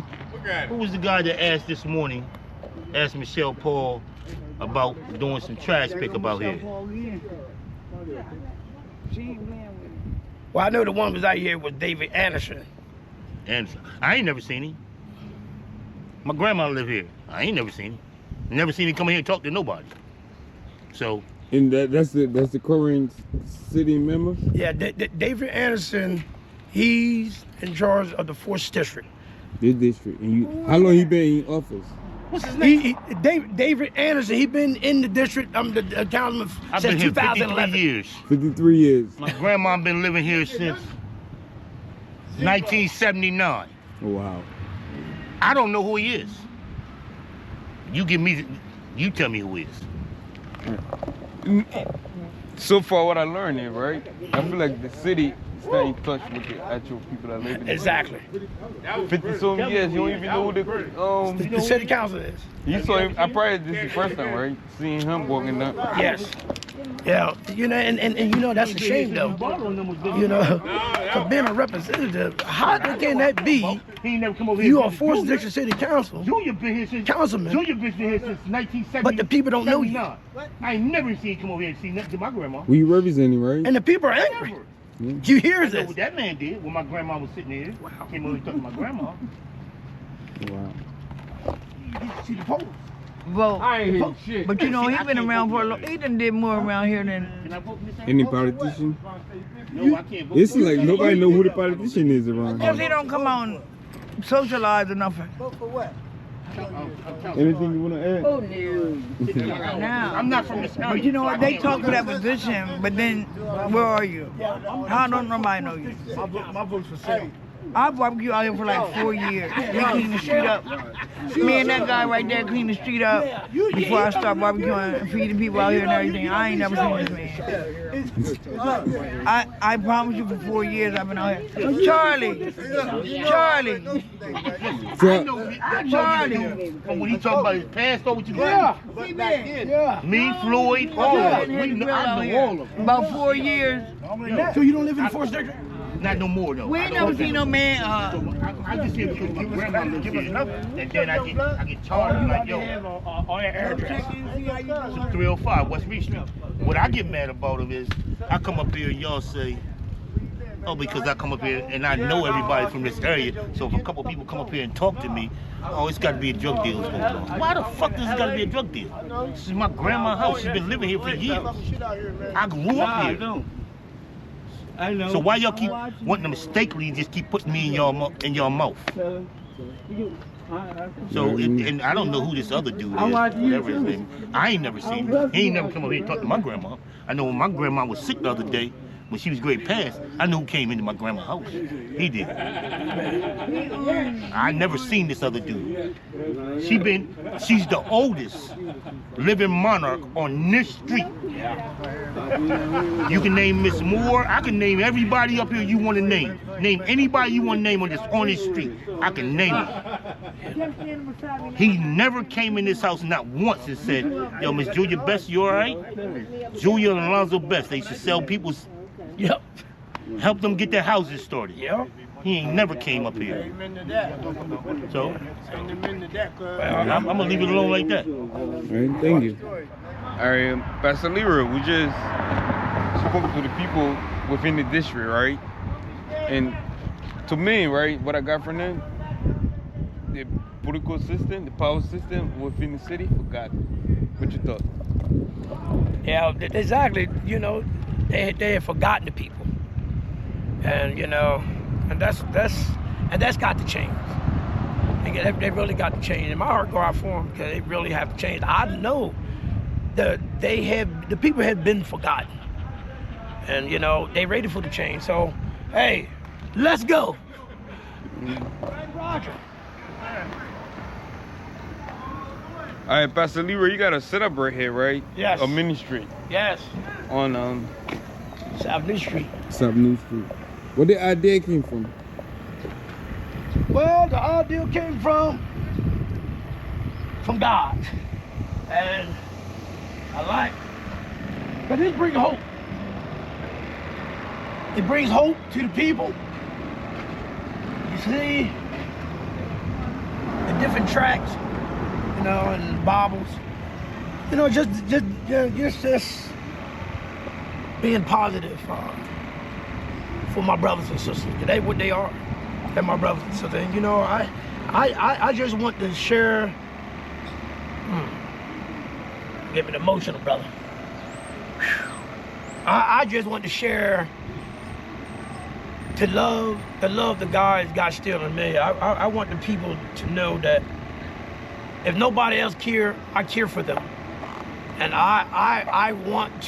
Who was the guy that asked Michelle Paul about doing some trash pickup out here? Well, I know the one was out here with David Anderson. And I ain't never seen him. My grandma live here. I ain't never seen him. Never seen him come here and talk to nobody. So And that's the current city member. Yeah, David Anderson, he's in charge of the 4th district. This district. And how long he been in office? what's his name? David Anderson, he been in the district, the councilman I've since been here 53 2011. years. 53 years. My grandma been living here since 1979. Oh, wow. I don't know who he is. You tell me who he is. So far, what I learned here, right? I feel like the city stay in touch with the actual people that live in it. Exactly. 50-some years, you don't even know who The city council is. you saw him. I probably this is the first time, right? Seeing him walking up. Yes. Yeah, you know, and you know, that's a shame though. You know, for being a representative, how can that be? He ain't never come over here. You are 4th district city council, Junior been here since councilman, Junior been here since 1970. but the people don't know you. 79. I ain't never seen him come over here and see nothing to my grandma. We representing, right? And the people are angry. Never. You hear I know this? what that man did when my grandma was sitting here. Came over and talked to my grandma. Wow. See the polls. Well, I ain't hear shit. but you know, he been around for a long. He done did more around here than. Can I vote Miss Any Ann? politician? No, I can't vote. It's like nobody know who the politician is around Because he here. don't come out and socialize or nothing. Anything you want to add? Oh no. Now. I'm not from this area. But you know so I what? They can't talk vote. for that position, but then where are you? How don't nobody know you? My vote's for sale. I barbecue out here for like 4 years. We clean the street up. Me and that guy right there clean the street up before I start barbecuing and feeding people out here and everything. I ain't never seen this man. I promise you for 4 years I've been out here. Charlie. But when he talking about his past, what you got? Me, Floyd, all of us. I know all of them. About 4 years. So you don't live in the 4th district? Not no more though. We ain't never seen no man. I just here because my grandma lives here, and then I get charged like yo. On your address. It's 305 West Reed Street. What I get mad about him is I come up here and y'all say, oh, because I come up here and I know everybody from this area. So if a couple people come up here and talk to me, oh, it's got to be a drug deal. Why the fuck does it got to be a drug deal? This is my grandma's house. She's been living here for years. I grew up here. I know. So why y'all keep wanting to mistakenly just keep putting me in your mouth? So and I don't know who this other dude is, whatever his name. I ain't never seen him. He ain't never come over here and talk to my grandma. I know when my grandma was sick the other day, when she was great past, I knew who came into my grandma's house. He did. I never seen this other dude. She's the oldest living monarch on this street. You can name Miss Moore. I can name everybody up here you want to name. Name anybody you want to name on this street. I can name it. He never came in this house not once and said, yo, Miss Julia Best, you all right? Julia and Alonzo Best, they used to sell people's. Yep. Help them get their houses started. Yep. He ain't never came up here. So, I'm gonna leave it alone like that. All right, thank you. All right, Pastor Leroy, we just spoke to the people within the district, right? And to me, right, what I got from them, the political system, the power system within the city, forgotten. What you thought? Yeah, exactly. You know, they had forgotten the people, and you know, and that's got to change. They really got to change. And my heart go out for them because they really have to change. I know that the people have been forgotten, and you know they ready for the change. So, hey, let's go. Roger. All right, Pastor Leroy, you got a setup right here, right? Yes. A ministry. Yes. On South New Street. South New Street. Where the idea came from? Well, the idea came from God, and I like. But it brings hope. It brings hope to the people. You see the different tracks, you know, and Bibles. You know, just being positive for my brothers and sisters. They what they are. They're my brothers and sisters. And you know, I just want to share. Get me emotional, brother. I just want to share to love the guys God still in me. I want the people to know that if nobody else care, I care for them. And I want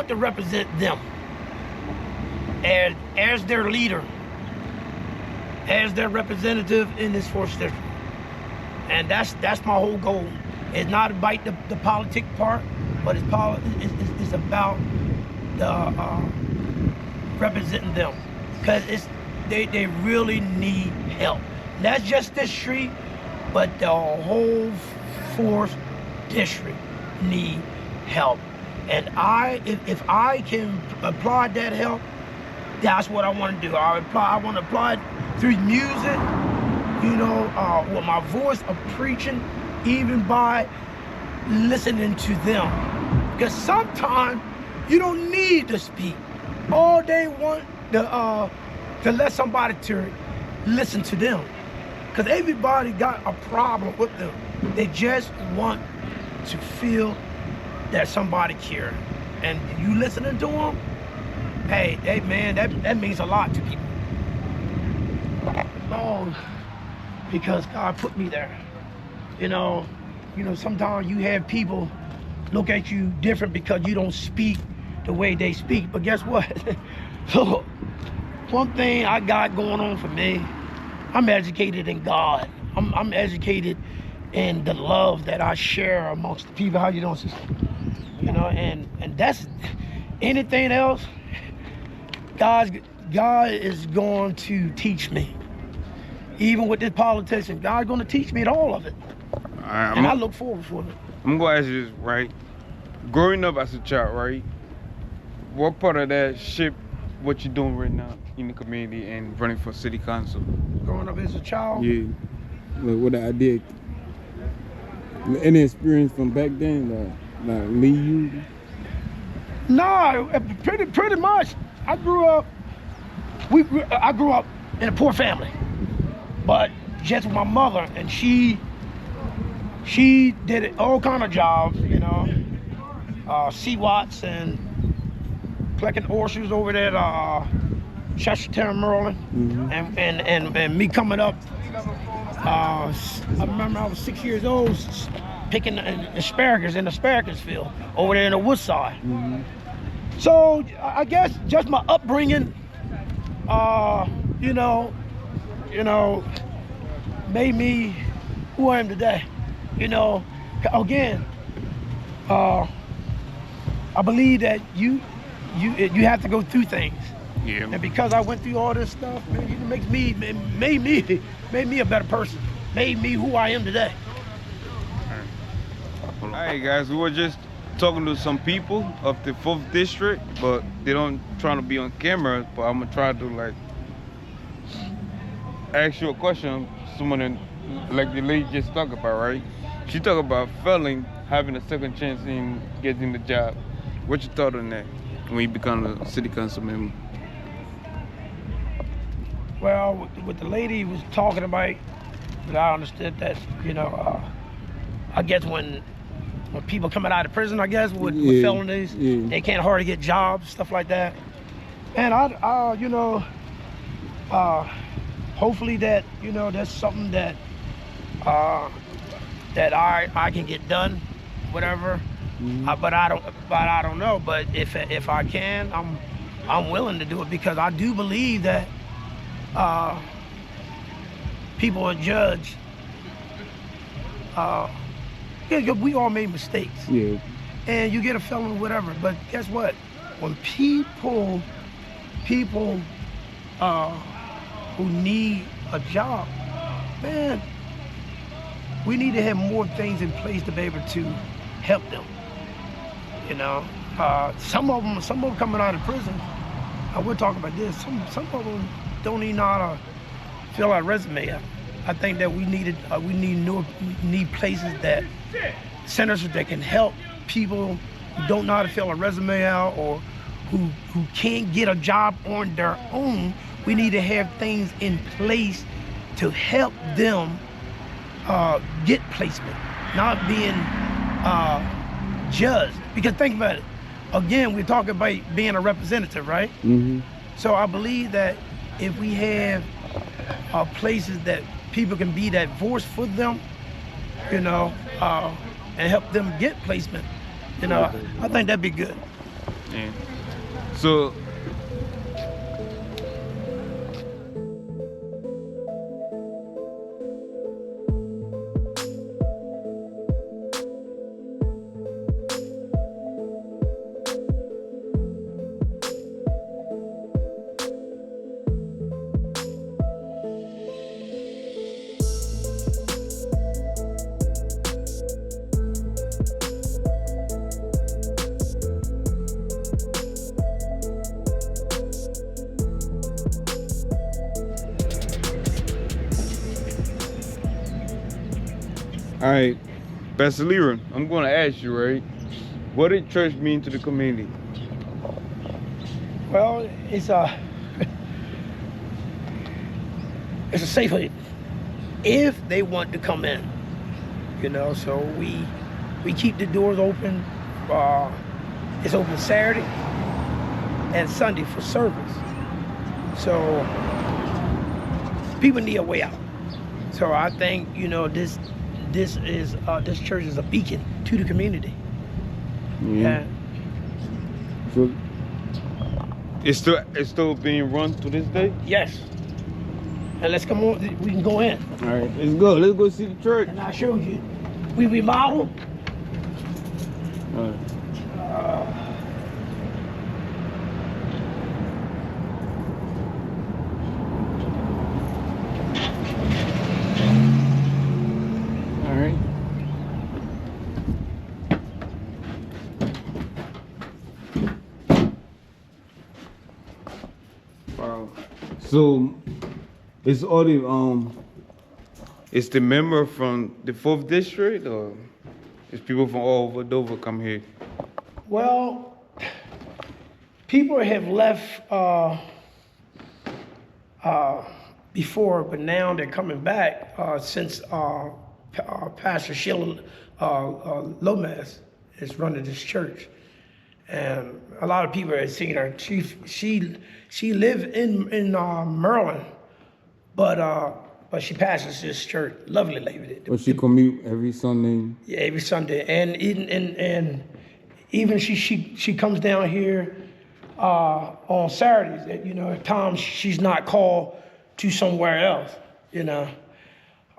to represent them as their leader, as their representative in this 4th district. And that's my whole goal. It's not about the politic part, but it's about the representing them, because they really need help. Not just this street, but the whole 4th district need help. And if I can apply that help, that's what I want to do. I want to apply it through music, you know, with my voice of preaching, even by listening to them. Because sometimes you don't need to speak. All they want to let somebody to listen to them. Because everybody got a problem with them. They just want to feel that somebody cares. And you listening to them, hey, man, that means a lot to people. Oh, because God put me there. You know, sometimes you have people look at you different because you don't speak the way they speak. But guess what? So one thing I got going on for me, I'm educated in God. I'm educated in the love that I share amongst the people. How you doing, sister? You know, and that's anything else. God is going to teach me. Even with this politician, God's going to teach me all of it. And I look forward for it. I'm going to ask you this, right? Growing up as a child, right? What part of that shaped what you're doing right now in the community and running for city council? Growing up as a child? Yeah. Like what I did. Any experience from back then, like lead you? No, pretty much. I grew up in a poor family, but just with my mother, and she did all kind of jobs, you know, Seawatts and collecting oysters over there at Chestertown, Maryland. And me coming up, I remember I was 6 years old picking asparagus in the asparagus field over there in the Woodside. So I guess just my upbringing, you know, made me who I am today. You know, again, I believe that you have to go through things. Yeah. And because I went through all this stuff, man, it made me a better person. Made me who I am today. All right, guys, we were just talking to some people of the 4th district, but they don't trying to be on camera. But I'm gonna try to like ask you a question. Someone in, like the lady just talked about, right? She talked about failing, having a second chance in getting the job. What's your thought on that when you become a city council member? Well, what the lady was talking about, but I understood that, you know, I guess when people coming out of prison, I guess, with felonies, they can't hardly get jobs, stuff like that. And I you know, hopefully that, you know, that's something that that I can get done, whatever. But I don't know. But if I can, I'm willing to do it, because I do believe that people are judged. Yeah, we all made mistakes. Yeah. And you get a felony, whatever. But guess what? When people who need a job, man, we need to have more things in place to be able to help them. You know, some of them coming out of prison. We're talking about this. Some of them don't even know how to fill out a resume out. I think that we need places that centers that can help people who don't know how to fill a resume out, or who can't get a job on their own. We need to have things in place to help them get placement, not being judged. Because think about it. Again, we're talking about being a representative, right? So I believe that if we have places that people can be that voice for them, you know, and help them get placement, you know, I think that'd be good. Yeah. So all right, Pastor Leroy, I'm going to ask you, right? What did church mean to the community? Well, it's a safe haven if they want to come in, you know. So we keep the doors open. It's open Saturday and Sunday for service. So people need a way out. So I think, you know, this church is a beacon to the community. So It's still being run to this day? Yes. And let's come on, we can go in. All right, let's go. Let's go see the church. And I showed you. We remodeled. All right. All right. Wow. So it's all the Is the member from the 4th district, or is people from all over Dover come here? Well, people have left before, but now they're coming back since Pastor Sheila Lomas is running this church. And a lot of people have seen her. She lived in Maryland, but she pastors this church. Lovely lady. Well, she commute every Sunday. Yeah, every Sunday, and even she comes down here on Saturdays. You know, at times she's not called to somewhere else. You know,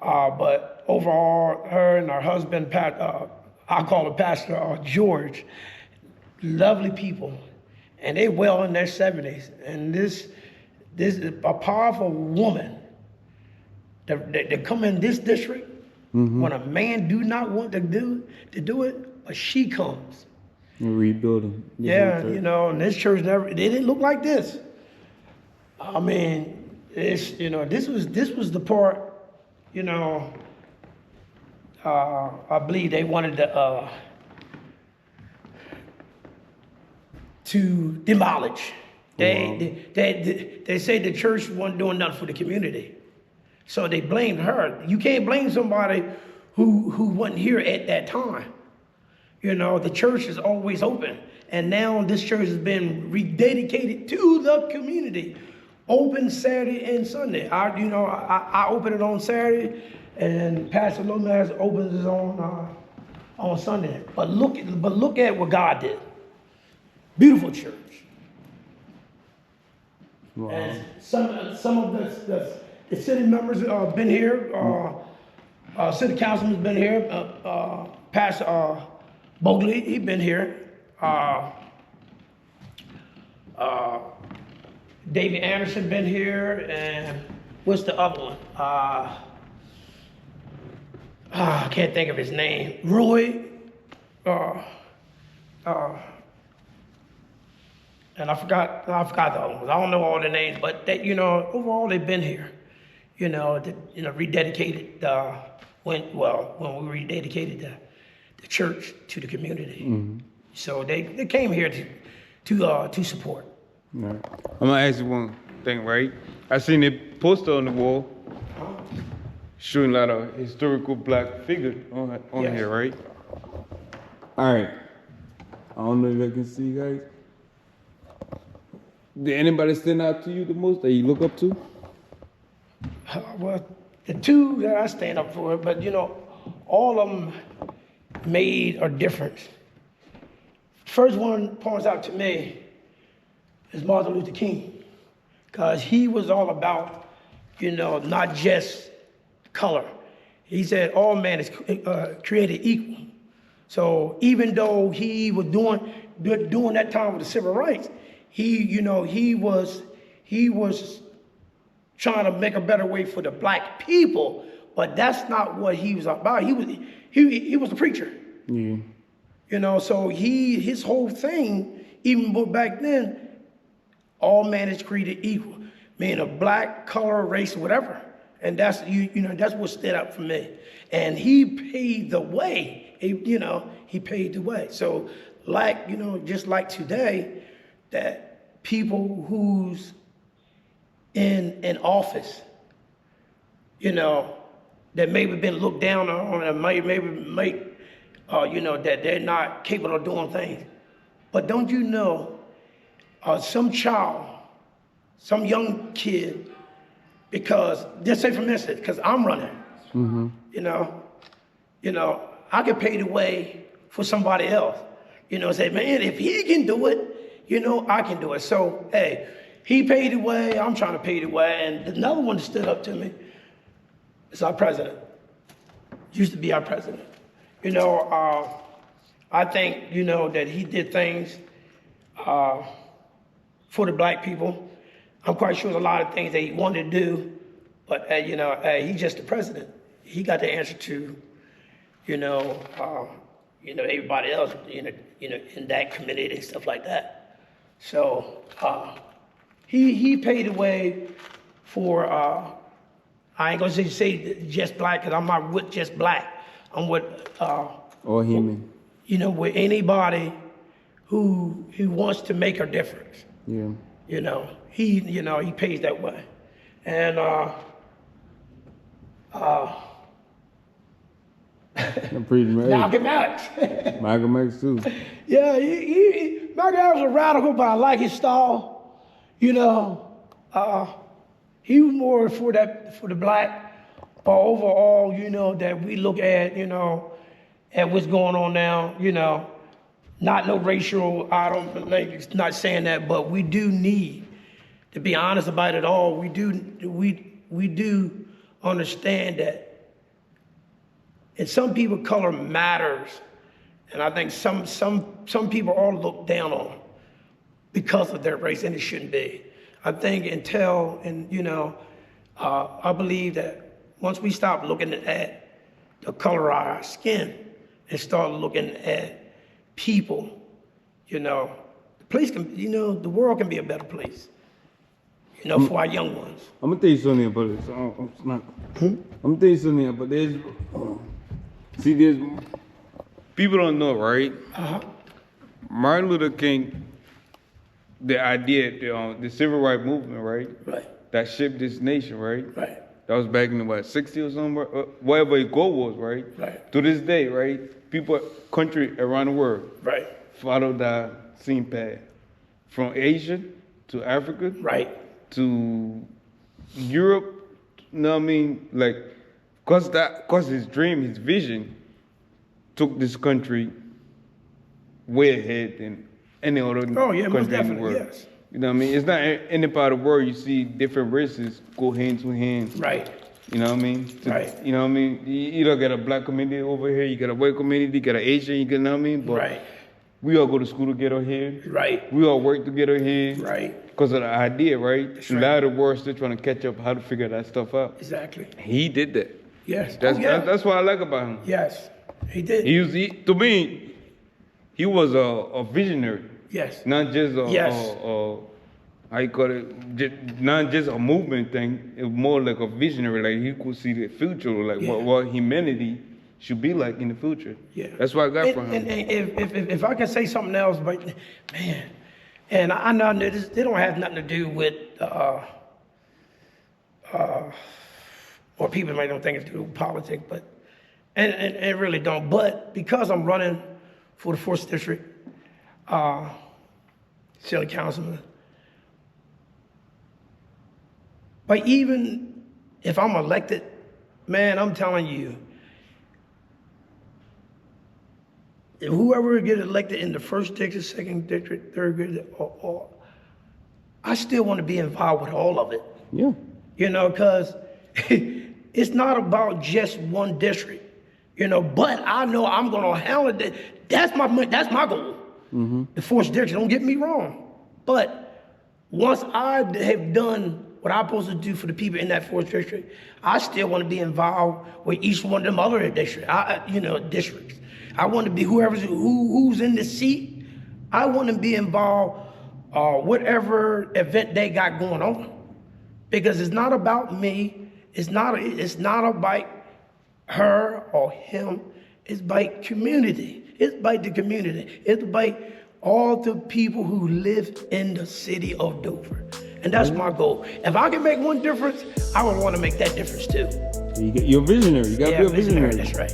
but overall, her and her husband, I call her Pastor George, lovely people, and they well in their 70s. And this is a powerful woman. They come in this district when a man do not want to do it, but she comes. And rebuild them. Yeah, you know, and this church they didn't look like this. I mean, this was the part, you know, I believe they wanted to demolish. They say the church wasn't doing nothing for the community. So they blamed her. You can't blame somebody who wasn't here at that time. You know, the church is always open. And now this church has been rededicated to the community. Open Saturday and Sunday. I open it on Saturday, and Pastor Lomas opens it on Sunday. But look at what God did. Beautiful church. Wow. And some of the city members been here. City councilman's been here. Pastor Bogley, he been here. David Anderson been here, and what's the other one? I can't think of his name. Roy. And I forgot the other ones. I don't know all the names, but they, overall they've been here. Rededicated when we rededicated the church to the community. Mm-hmm. So they came here to support. Right. I'm gonna ask you one thing, right? I seen a poster on the wall showing a lot of historical black figures on Yes. here, right? All right. I don't know if I can see you guys. Did anybody stand out to you the most that you look up to? Well, the two that I stand up for, but all of them made a difference. First one points out to me is Martin Luther King, because he was all about, not just color. He said all man is created equal. So even though he was doing that time with the civil rights, he was trying to make a better way for the black people, but that's not what he was about. He was a preacher. Yeah. So his whole thing, even back then, all man is created equal, meaning a black, color, race, whatever. And that's that's what stood out for me. And he paved the way. He paved the way. So just like today, that people who's in office, that maybe been looked down on, and maybe that they're not capable of doing things. But don't you know, some child, some young kid, because just say for instance, because I'm running, I could pay the way for somebody else. Say, man, if he can do it, you know, I can do it. So, hey, he paid the way, I'm trying to pay the way, and another one that stood up to me is our president. Used to be our president. You know, I think, you know, that he did things for the black people. I'm quite sure there's a lot of things that he wanted to do, but, you know, he's just the president. He got the answer to, you know, everybody else, you know, in that committee and stuff like that. So he paid the way for, I ain't gonna say just black, because I'm not with just black. I'm with, Or human. you know, with anybody who wants to make a difference. Yeah. You know, he pays that way. And Pretty much. Malcolm X. Malcolm X too. Yeah, Malcolm X was a radical, but I like his style. You know, he was more for the black, but overall, you know, that we look at, you know, at what's going on now, you know, not no racial, I don't like, not saying that, but we do need to be honest about it all. We do understand that. And some people, color matters, and I think some people are looked down on because of their race, and it shouldn't be. I think you know, I believe that once we stop looking at the color of our skin and start looking at people, you know, the place can, you know, the world can be a better place, you know, for our young ones. I'm gonna tell you something about this. I'm gonna tell you something about this. See, there's People don't know, right? Martin Luther King, the idea, the civil rights movement, right? Right, That shaped this nation, right? right, That was back in the, 60 or something, whatever his goal was, right? right, To this day, right? People, country around the world right, follow that same path. From Asia to Africa right, to Europe, you know what I mean? Like, cause his dream, his vision took this country way ahead than any other Oh, yeah, most country in the definitely, world. yes. You know what I mean? It's not any part of the world you see different races go hand to hand. right, You know what I mean? Right. You know what I mean? You don't get a black community over here, you got a white community, you got an Asian, you know what I mean? But right, we all go to school together here. right, We all work together here. right, Because of the idea, right? That's A right. lot of the world still trying to catch up how to figure that stuff out. exactly. He did that. Yes. That's Oh, yeah. that's what I like about him. Yes, he did. To me, he was a visionary, Yes, not just Yes. how you call it, not just a movement thing. It was more like a visionary. Like he could see the future, like Yeah. what humanity should be like in the future. yeah. That's what I got from him. And if I can say something else, but man, and I know that they don't have nothing to do with or people might don't think it's to do with politics, but and it really don't. But because I'm running for the 4th District, city councilman, but even if I'm elected, man, I'm telling you, if whoever get elected in the 1st district, 2nd district, 3rd district, I still want to be involved with all of it. Yeah. You know, because it's not about just one district. You know, but I know I'm gonna handle it. That's my goal. The 4th district. Don't get me wrong, but once I have done what I'm supposed to do for the people in that 4th district, I still want to be involved with each one of them other districts. Districts. I want to be who's in the seat. I want to be involved, whatever event they got going on, because it's not about me. It's not about her or him. It's about community. It's about the community. It's about all the people who live in the city of Dover. And that's my goal. If I can make one difference, I would want to make that difference too. You're a visionary. You gotta be a visionary. That's right.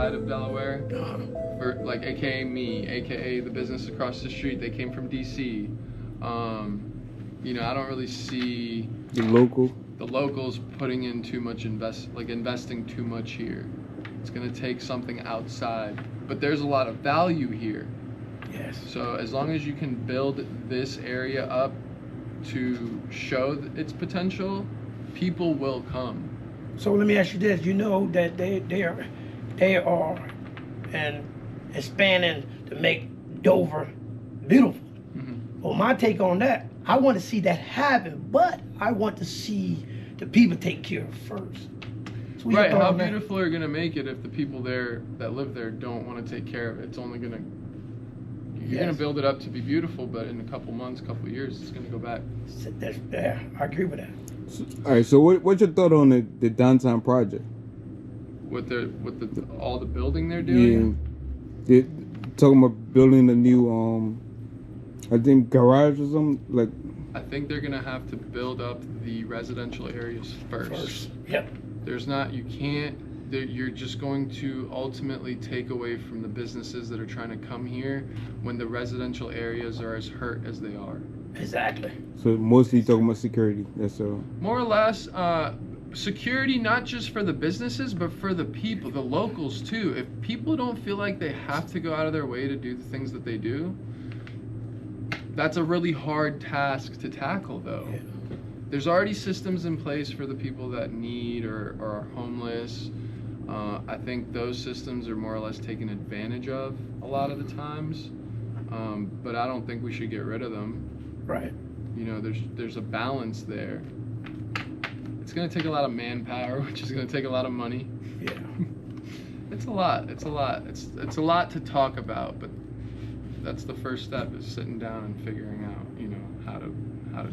outside of Delaware, or like AKA me, AKA the business across the street. They came from DC. You know, I don't really see The locals putting in too much investing too much here. It's gonna take something outside, but there's a lot of value here. Yes. So as long as you can build this area up to show its potential, people will come. So let me ask you this: you know that they are and expanding to make Dover beautiful. Well, my take on that, I want to see that happen, but I want to see the people take care of it first. So Right, how beautiful are you gonna make it if the people there that live there don't want to take care of it? It's only gonna, you're gonna build it up to be beautiful, but in a couple months, couple years, it's gonna go back. Yeah, I agree with that. All right, so what's your thought on the downtown project? With all the building they're doing? Yeah, talking about building a new I think garage or something like. I think they're gonna have to build up the residential areas first. Yep. There's not, you can't, you're just going to ultimately take away from the businesses that are trying to come here when the residential areas are as hurt as they are. Exactly. So mostly talking about security. That's all. More or less, security not just for the businesses, but for the people, the locals too. If people don't feel like they have to go out of their way to do the things that they do, that's a really hard task to tackle though. Yeah. There's already systems in place for the people that need or are homeless. I think those systems are more or less taken advantage of a lot of the times, but I don't think we should get rid of them. Right. You know, there's a balance there. It's gonna take a lot of manpower, which is gonna take a lot of money. Yeah. It's a lot. It's a lot to talk about, but that's the first step, is sitting down and figuring out, you know, how to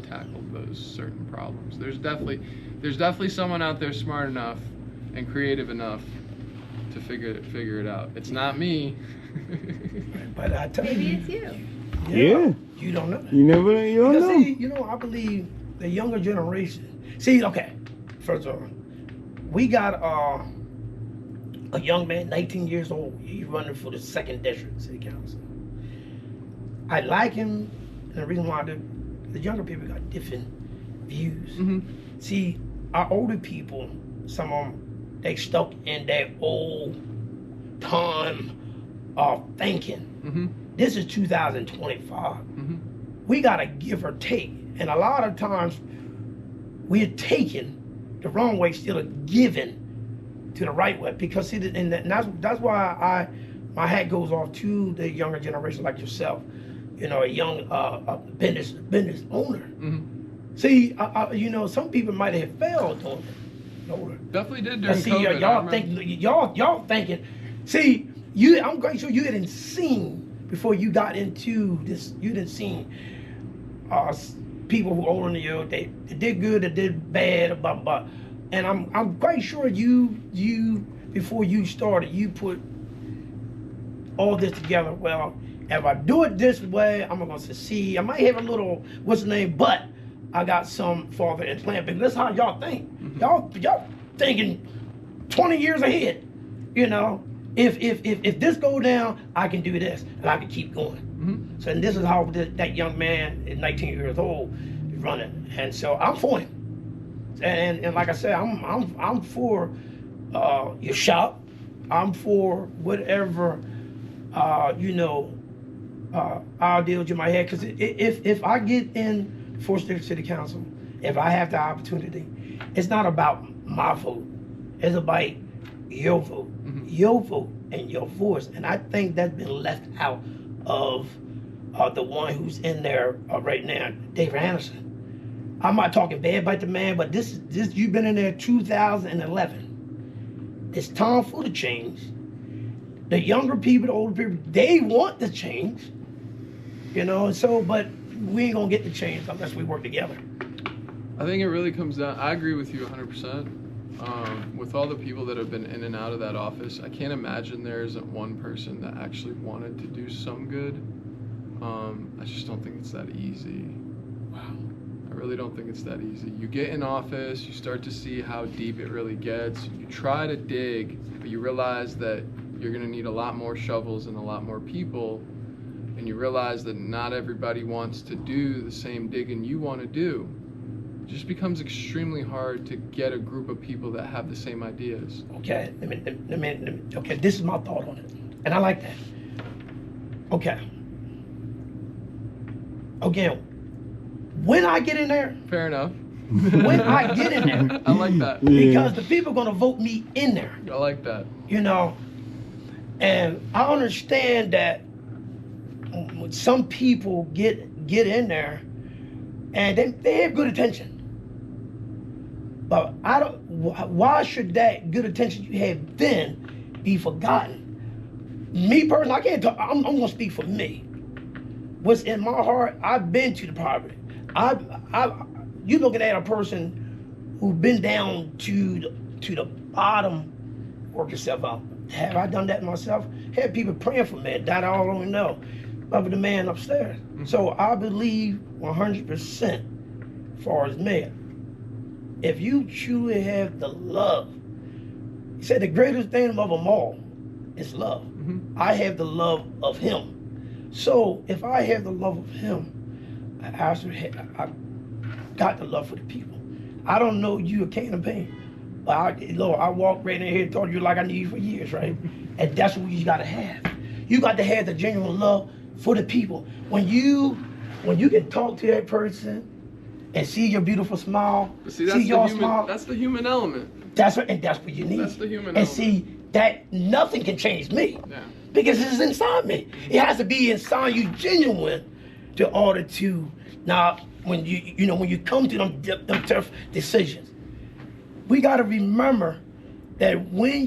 tackle those certain problems. There's definitely someone out there smart enough and creative enough to figure it out. It's not me. But I tell Maybe you. it's you. Yeah. You don't know. You don't know. See, you know, I believe the younger generation. See, okay, first of all, we got a young man, 19 years old. He's running for the 2nd District City Council. I like him, and the reason why the younger people got different views. Mm-hmm. See, our older people, some of them, they stuck in their old time of thinking. Mm-hmm. This is 2025. Mm-hmm. We gotta give or take, and a lot of times we're taking the wrong way instead of giving to the right way. Because see, and that's why my hat goes off to the younger generation like yourself. You know, a young business owner. Mm-hmm. See, you know, some people might have failed on it. Definitely did during see, COVID. y'all thinking. See, I'm quite sure you hadn't seen before you got into this. You didn't seen people who older than you. They did good, they did bad, blah blah. And I'm quite sure you before you started, you put all this together. Well, if I do it this way, I'm gonna succeed. I might have a little what's the name, but I got some farther in plan. Because that's how y'all think. Mm-hmm. Y'all thinking 20 years ahead. You know, if this go down, I can do this, and I can keep going. Mm-hmm. So and this is how that young man at 19 years old is running, and so I'm for him. And like I said, I'm for your shop. I'm for whatever ideals you might have. Because if I get in 4th District City Council, if I have the opportunity, it's not about my vote. It's about your vote. Mm-hmm. Your vote and your voice. And I think that's been left out of the one who's in there right now, David Anderson. I'm not talking bad about the man, but this you've been in there 2011. It's time for the change. The younger people, the older people, they want the change. You know, so but we ain't gonna get the change unless we work together. I think it really comes down, I agree with you 100%. With all the people that have been in and out of that office, I can't imagine there isn't one person that actually wanted to do some good. I just don't think it's that easy. Wow. I really don't think it's that easy. You get in office, you start to see how deep it really gets. You try to dig, but you realize that you're going to need a lot more shovels and a lot more people, and you realize that not everybody wants to do the same digging you want to do, it just becomes extremely hard to get a group of people that have the same ideas. Okay, okay, this is my thought on it, and I like that. Okay. Again, when I get in there, Fair enough. when I get in there, I like that. because the people are gonna vote me in there, I like that. you know, and I understand that when some people get in there, and they have good intention, but I don't. Why should that good intention you had then be forgotten? Me personally, I can't talk. I'm gonna speak for me. What's in my heart, I've been to the poverty. You looking at a person who's been down to the bottom, work yourself out. Have I done that myself? Had people praying for me that I don't know of the man upstairs. So I believe 100% as far as mayor. If you truly have the love, he said the greatest thing of them all is love. Mm-hmm. I have the love of him. So if I have the love of him, I got the love for the people. I don't know you a can of pain, but Lord, I walked right in here and told you like I knew you for years, right? And that's what you gotta have. You got to have the genuine love for the people. When you can talk to that person and see your beautiful smile, But see, that's your the human. smile, That's the human element. that's what you need. That's the human and element. see that nothing can change me. Yeah. Because it's inside me. It has to be inside you genuine to order to. Now, when you come to them tough decisions, we got to remember that when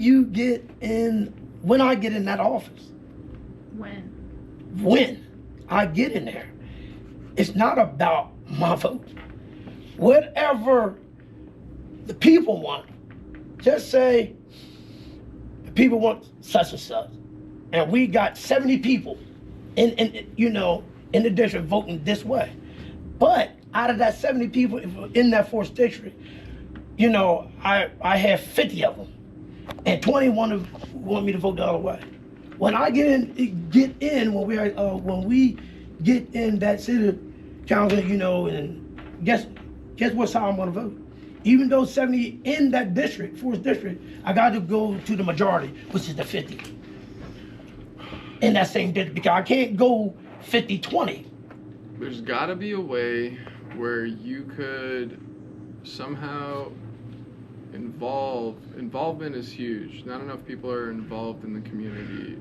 I get in that office, when I get in there, it's not about my vote. Whatever the people want, just say the people want such and such. And we got 70 people in the district voting this way. But out of that 70 people in that 4th district, I have 50 of them. And 20 want me to vote the other way. When I when we get in that city council, and guess what side I'm gonna vote? Even though 70 in that district, 4th district, I got to go to the majority, which is the 50. In that same district, because I can't go 50-20. There's got to be a way where you could somehow involvement is huge. Not enough people are involved in the community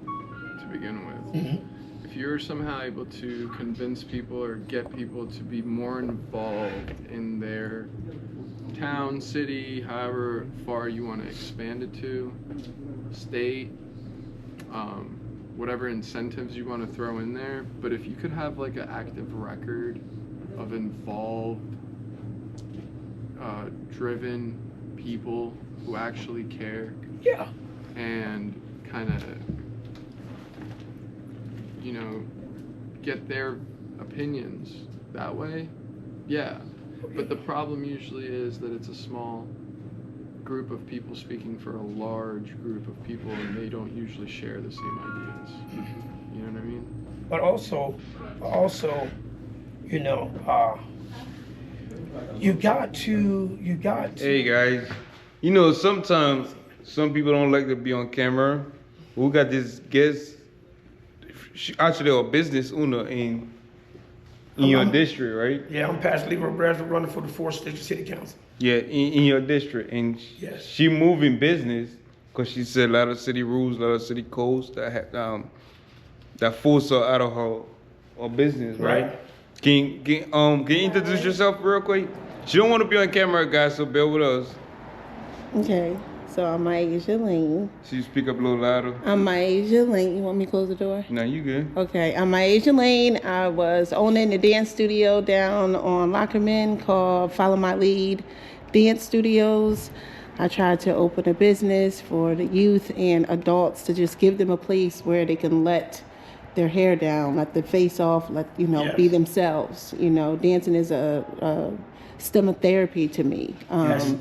to begin with. Mm-hmm. If you're somehow able to convince people or get people to be more involved in their town, city, however far you want to expand it to, state, whatever incentives you want to throw in there, but if you could have like an active record of involved, driven people who actually care, Yeah. and kind of, get their opinions that way, yeah. But the problem usually is that it's a small group of people speaking for a large group of people, and they don't usually share the same ideas. You know what I mean? But also, you got to. Hey guys, sometimes some people don't like to be on camera. We got this guest, actually a business owner in your district, right? Yeah, I'm Pastor Leroy Bradshaw, running for the 4th District City Council. Yeah, in your district, and Yes. she moving business because she said a lot of city rules, a lot of city codes that force her out of her business, right? Can you introduce yourself real quick? She don't want to be on camera, guys, so bear with us. Okay, so I'm Aisha Lane. So you speak up a little louder. I'm Aisha Lane. You want me to close the door? No, you good. Okay, I'm Aisha Lane. I was owning the dance studio down on Lockerman called Follow My Lead Dance Studios. I tried to open a business for the youth and adults to just give them a place where they can let their hair down, let their face off, be themselves. Dancing is a STEM therapy to me. Yes,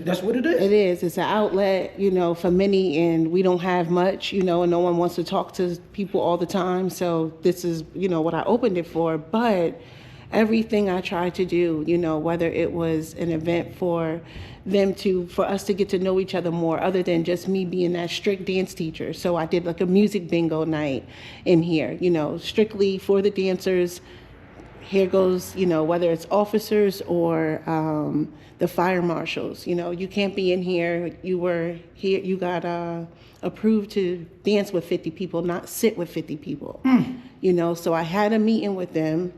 that's what it is. It is. It's an outlet, for many, and we don't have much, and no one wants to talk to people all the time. So this is, what I opened it for. But everything I tried to do, whether it was an event for us to get to know each other more, other than just me being that strict dance teacher. So I did like a music bingo night in here, strictly for the dancers. Here goes, whether it's officers or the fire marshals, you can't be in here. You got approved to dance with 50 people, not sit with 50 people. So I had a meeting with them.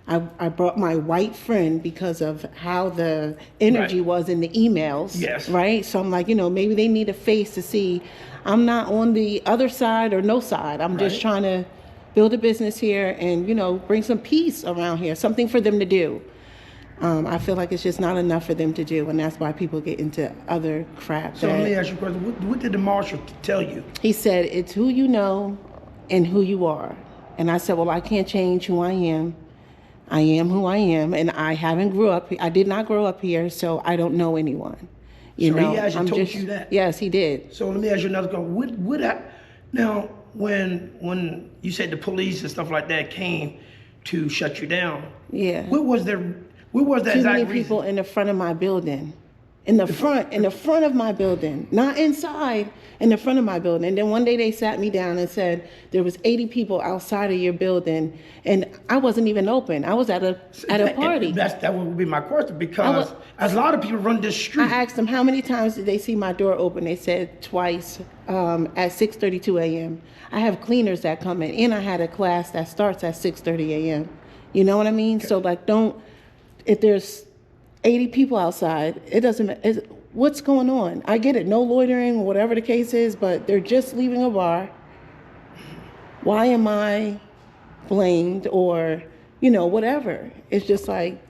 I brought my white friend because of how the energy was in the emails. Yes. Right? So I'm like, maybe they need a face to see I'm not on the other side or no side. I'm just trying to build a business here and, bring some peace around here, something for them to do. I feel like it's just not enough for them to do, and that's why people get into other crap. So let me ask you a question. What did the marshal tell you? He said, it's who you know and who you are. And I said, well, I can't change who I am. I am who I am, and I did not grow up here, so I don't know anyone. He actually told you that? Yes, he did. So let me ask you another question. Now, when you said the police and stuff like that came to shut you down, what was that Too exact many reason? people in the front of my building. In the front of my building, not inside, in the front of my building. And then one day they sat me down and said, there was 80 people outside of your building, and I wasn't even open. I was at a party. That would be my question, because a lot of people run this street. I asked them how many times did they see my door open. They said twice at 6:32 a.m. I have cleaners that come in, and I had a class that starts at 6:30 a.m. You know what I mean? Okay. So if there's 80 people outside, what's going on? I get it, no loitering, whatever the case is, but they're just leaving a bar. Why am I blamed or, whatever? It's just like,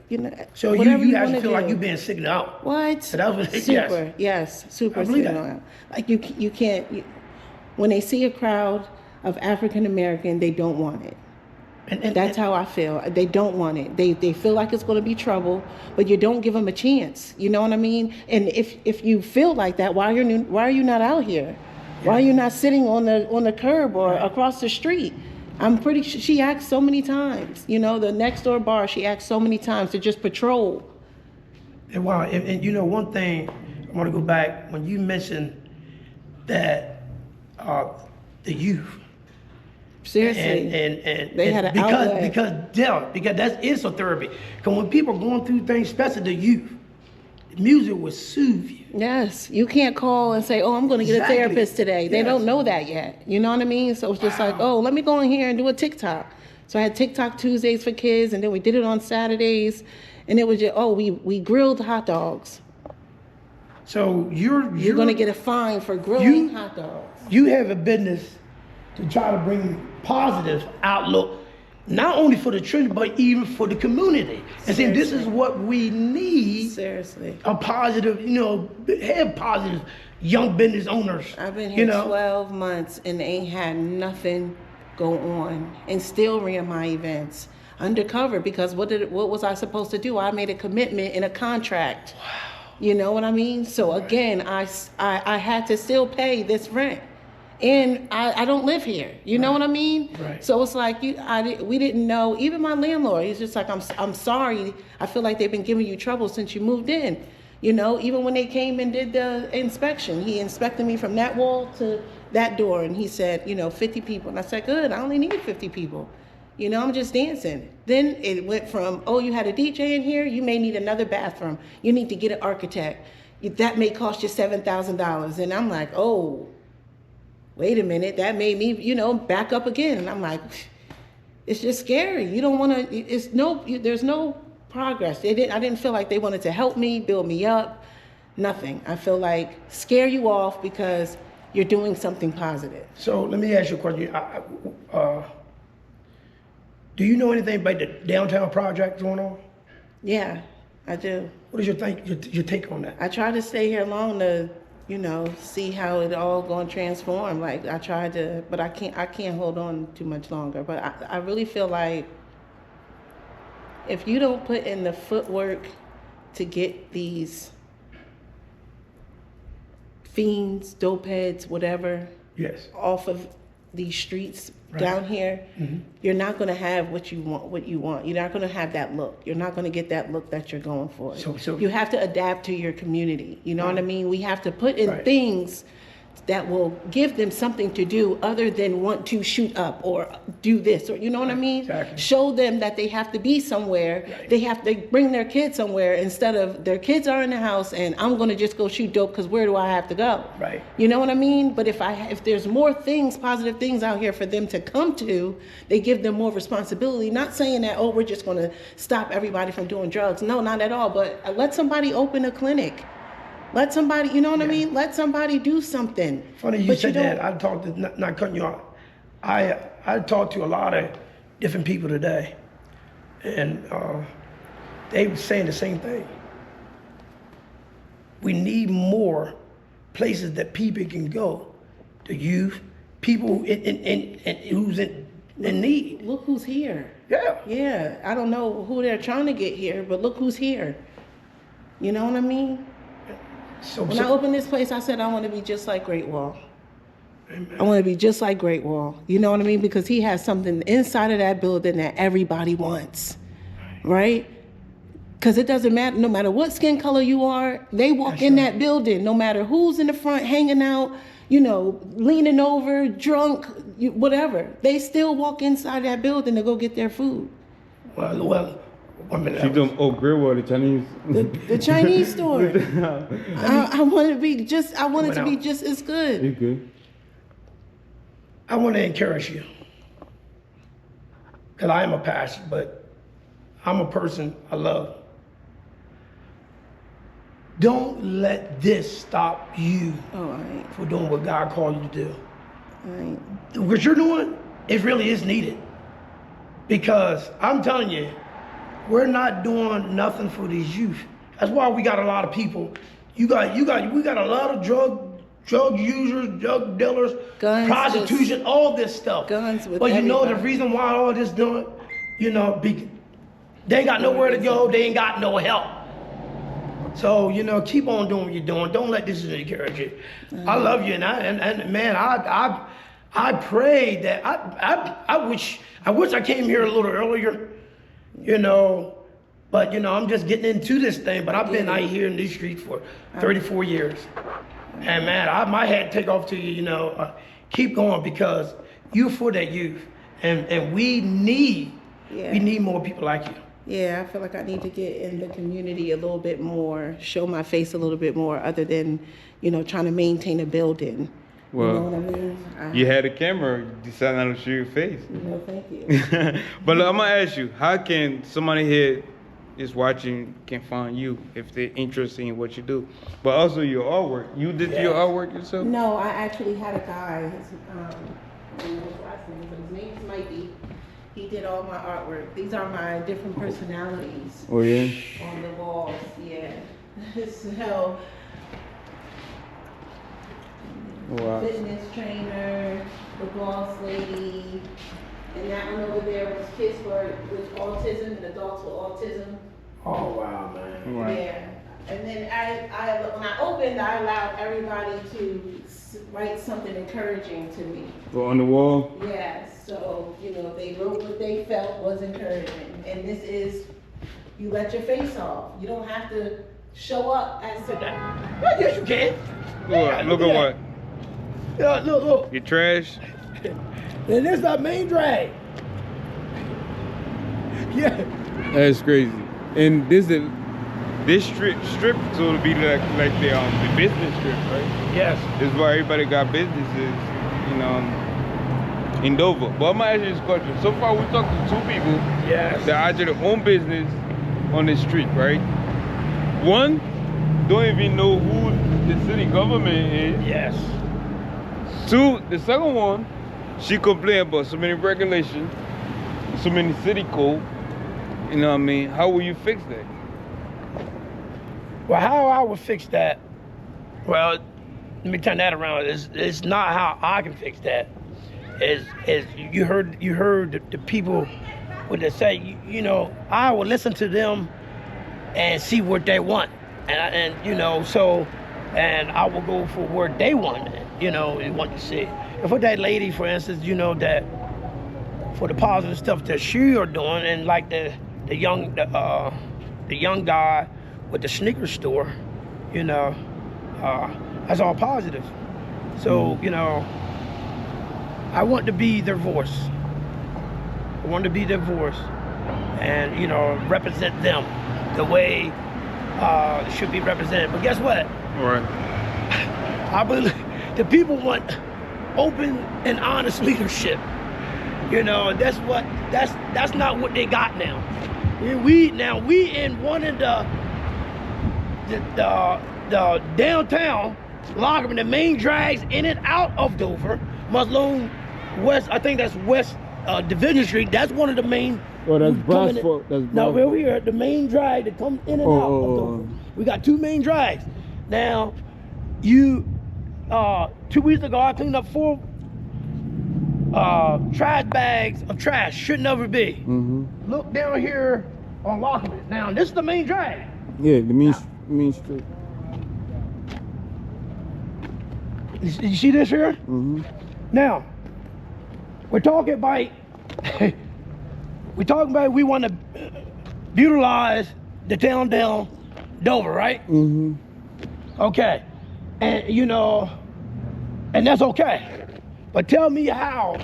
So whatever you actually feel like you're being signaled out. What? Super, super signaled out. Like you can't, when they see a crowd of African American, they don't want it. And that's how I feel. They don't want it. They feel like it's going to be trouble, but you don't give them a chance. You know what I mean? And if you feel like that, why are you not out here? Why are you not sitting on the curb or across the street? I'm pretty sure she asked so many times. The next door bar, she asked so many times to just patrol. And wow, and one thing I want to go back when you mentioned that the youth. Seriously, and they had an outlet. because that is a therapy. Because when people are going through things, especially the youth, music will soothe you. Yes, you can't call and say, "Oh, I'm going to get a therapist today." They don't know that yet. You know what I mean? So it's just like, "Oh, let me go in here and do a TikTok." So I had TikTok Tuesdays for kids, and then we did it on Saturdays, and it was just, we grilled hot dogs. So you're going to get a fine for grilling hot dogs. You have a business to try to bring positive outlook, not only for the children, but even for the community. And saying this is what we need. Seriously. A positive, have positive young business owners. I've been here 12 months and ain't had nothing go on, and still ran my events undercover, because what was I supposed to do? I made a commitment in a contract. Wow. You know what I mean? So again, I had to still pay this rent. And I don't live here. You know what I mean? Right. So it's like we didn't know. Even my landlord, he's just like, I'm sorry. I feel like they've been giving you trouble since you moved in. Even when they came and did the inspection, he inspected me from that wall to that door, and he said, 50 people. And I said, good. I only need 50 people. I'm just dancing. Then it went from, you had a DJ in here. You may need another bathroom. You need to get an architect. That may cost you $7,000. And I'm like, oh. Wait a minute, that made me, back up again. And I'm like, it's just scary. You don't want to, there's no progress. I didn't feel like they wanted to help me, build me up, nothing. I feel like scare you off because you're doing something positive. So let me ask you a question. Do you know anything about the downtown project going on? Yeah, I do. What is your take on that? I try to stay here long to, see how it all going to transform. Like I tried to, but I can't hold on too much longer. But I really feel like if you don't put in the footwork to get these fiends, dope heads, whatever, Yes. off of these streets Right. down here, Mhm. you're not going to have what you want. You're not going to have that look. You're not going to get that look that you're going for. So- you have to adapt to your community. You know what I mean? We have to put in Right. things that will give them something to do other than want to shoot up or do this, or you know what I mean? Exactly. Show them that they have to be somewhere. Right. They have to bring their kids somewhere instead of their kids are in the house and I'm going to just go shoot dope because where do I have to go? Right. You know what I mean? But if there's more things, positive things out here for them to come to, they give them more responsibility. Not saying that, oh, we're just going to stop everybody from doing drugs. No, not at all. But let somebody open a clinic. Let somebody, you know what I mean? Let somebody do something. Funny you But said don't- that. I talked to, not cutting you off. I talked to a lot of different people today, and they were saying the same thing. We need more places that people can go, the youth, people in who's in need. Look who's here. Yeah. Yeah, I don't know who they're trying to get here, but look who's here. You know what I mean? So, When I opened this place, I said I want to be just like Great Wall. I want to be just like Great Wall. You know what I mean? Because he has something inside of that building that everybody wants, right? Because it doesn't matter, no matter what skin color you are, they walk That's in right. that building, no matter who's in the front hanging out, you know, leaning over, drunk, whatever. They still walk inside that building to go get their food. well, 1 minute. She doing Great Wall, the Chinese. The Chinese store. I want to be just, I want it to be Went out. just as good. You good? I want to encourage you, because I am a pastor, but I'm a person I love. Don't let this stop you All right, for doing what God called you to do. all right. What you're doing, it really is needed. Because I'm telling you, we're not doing nothing for these youth. That's why we got a lot of people. We got a lot of drug users, drug dealers, Guns, prostitution, all this stuff. Guns with But you know the everybody. reason why all this doing, you know, they ain't got nowhere to go. They ain't got no help. So, you know, keep on doing what you're doing. Don't let this discourage you. I love you, and man, I pray that I wish I came here a little earlier, you know, but you know, I'm just getting into this thing. But I've been out here in these streets for 34 years, and man, I might have to take off to you, you know, keep going because you're for that youth, and we need more people like you. Yeah, I feel like I need to get in the community a little bit more, show my face a little bit more, other than, you know, trying to maintain a building. Well, you know what I mean? You had a camera, you decided not to show your face. No, thank you. But look, I'm gonna ask you, how can somebody here is watching can find you if they're interested in what you do? But also your artwork. You did your artwork yourself? No, I actually had a guy. His name is Mikey. He did all my artwork. These are my different personalities Oh yeah. on the walls. Yeah. So, Wow. fitness trainer, the boss lady, and that one over there was kids with autism and adults with autism. Oh wow, man. Right. Yeah. And then I when I opened, I allowed everybody to write something encouraging to me. Go on the wall. Yeah, so, you know, they wrote what they felt was encouraging. And this is, you let your face off. You don't have to show up as Yes, you can. Look at what? Yeah, look. You trash? And this is our main drag. Yeah. That's crazy. And this is This strip so to be like the business strip, right? Yes. This is why everybody got businesses, you know, in Dover. But I'm gonna ask you this question. So far we talked to two people Yes. that actually own business on the street, right? One don't even know who the city government is. Yes. Two, the second one, she complained about so many regulations, so many city code. You know what I mean? How will you fix that? Well, how I would fix that? Well, let me turn that around. It's not how I can fix that. Is you heard the people when they say, you know, I will listen to them and see what they want. And you know, so, and I will go for where they want it, you know, and want to see. And for that lady, for instance, you know, that for the positive stuff that she are doing, and like the young guy with the sneaker store, you know, that's all positive. So, you know, I want to be their voice. I want to be their voice, and you know, represent them the way it should be represented. But guess what? Right. I believe the people want open and honest leadership. You know, that's not what they got now. We in one of the downtown Lockman, the main drags in and out of Dover, Muslim West. I think that's West Division Street. That's one of the main. Oh, that's Bradford. No, we're over here. The main drag that comes in and out of Dover. We got two main drags. Now, 2 weeks ago, I cleaned up 4 trash bags of trash. Should never be. Look down here on Lockman. Now, this is the main drag. Yeah, the main street. You see this here? Now, we're talking about we want to utilize the town down Dover, right? Okay, and you know, and that's okay. But tell me how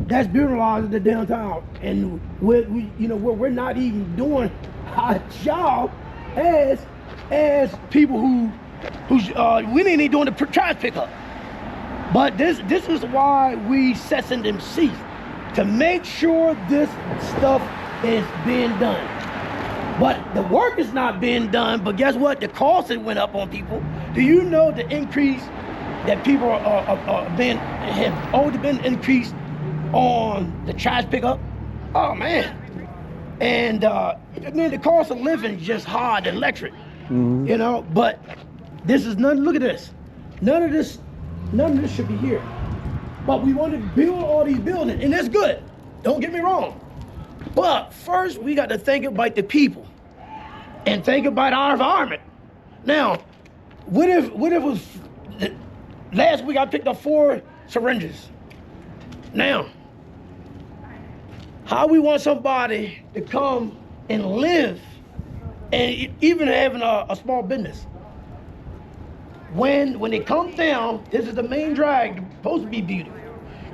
that's brutalizing the downtown, and we're not even doing our job as people who we ain't even doing the trash pickup. But this is why we session them seats, to make sure this stuff is being done. But the work is not being done. But guess what? The cost that went up on people. Do you know the increase that people have already been increased on the trash pickup? Oh man! And the cost of living is just hard, electric. You know. But this is none. Look at this. None of this should be here. But we want to build all these buildings, and that's good. Don't get me wrong. But first, we got to think about the people and think about our environment. Now, what if it was last week I picked up 4 syringes. Now, how we want somebody to come and live and even having a small business? When it comes down, this is the main drag, supposed to be beautiful.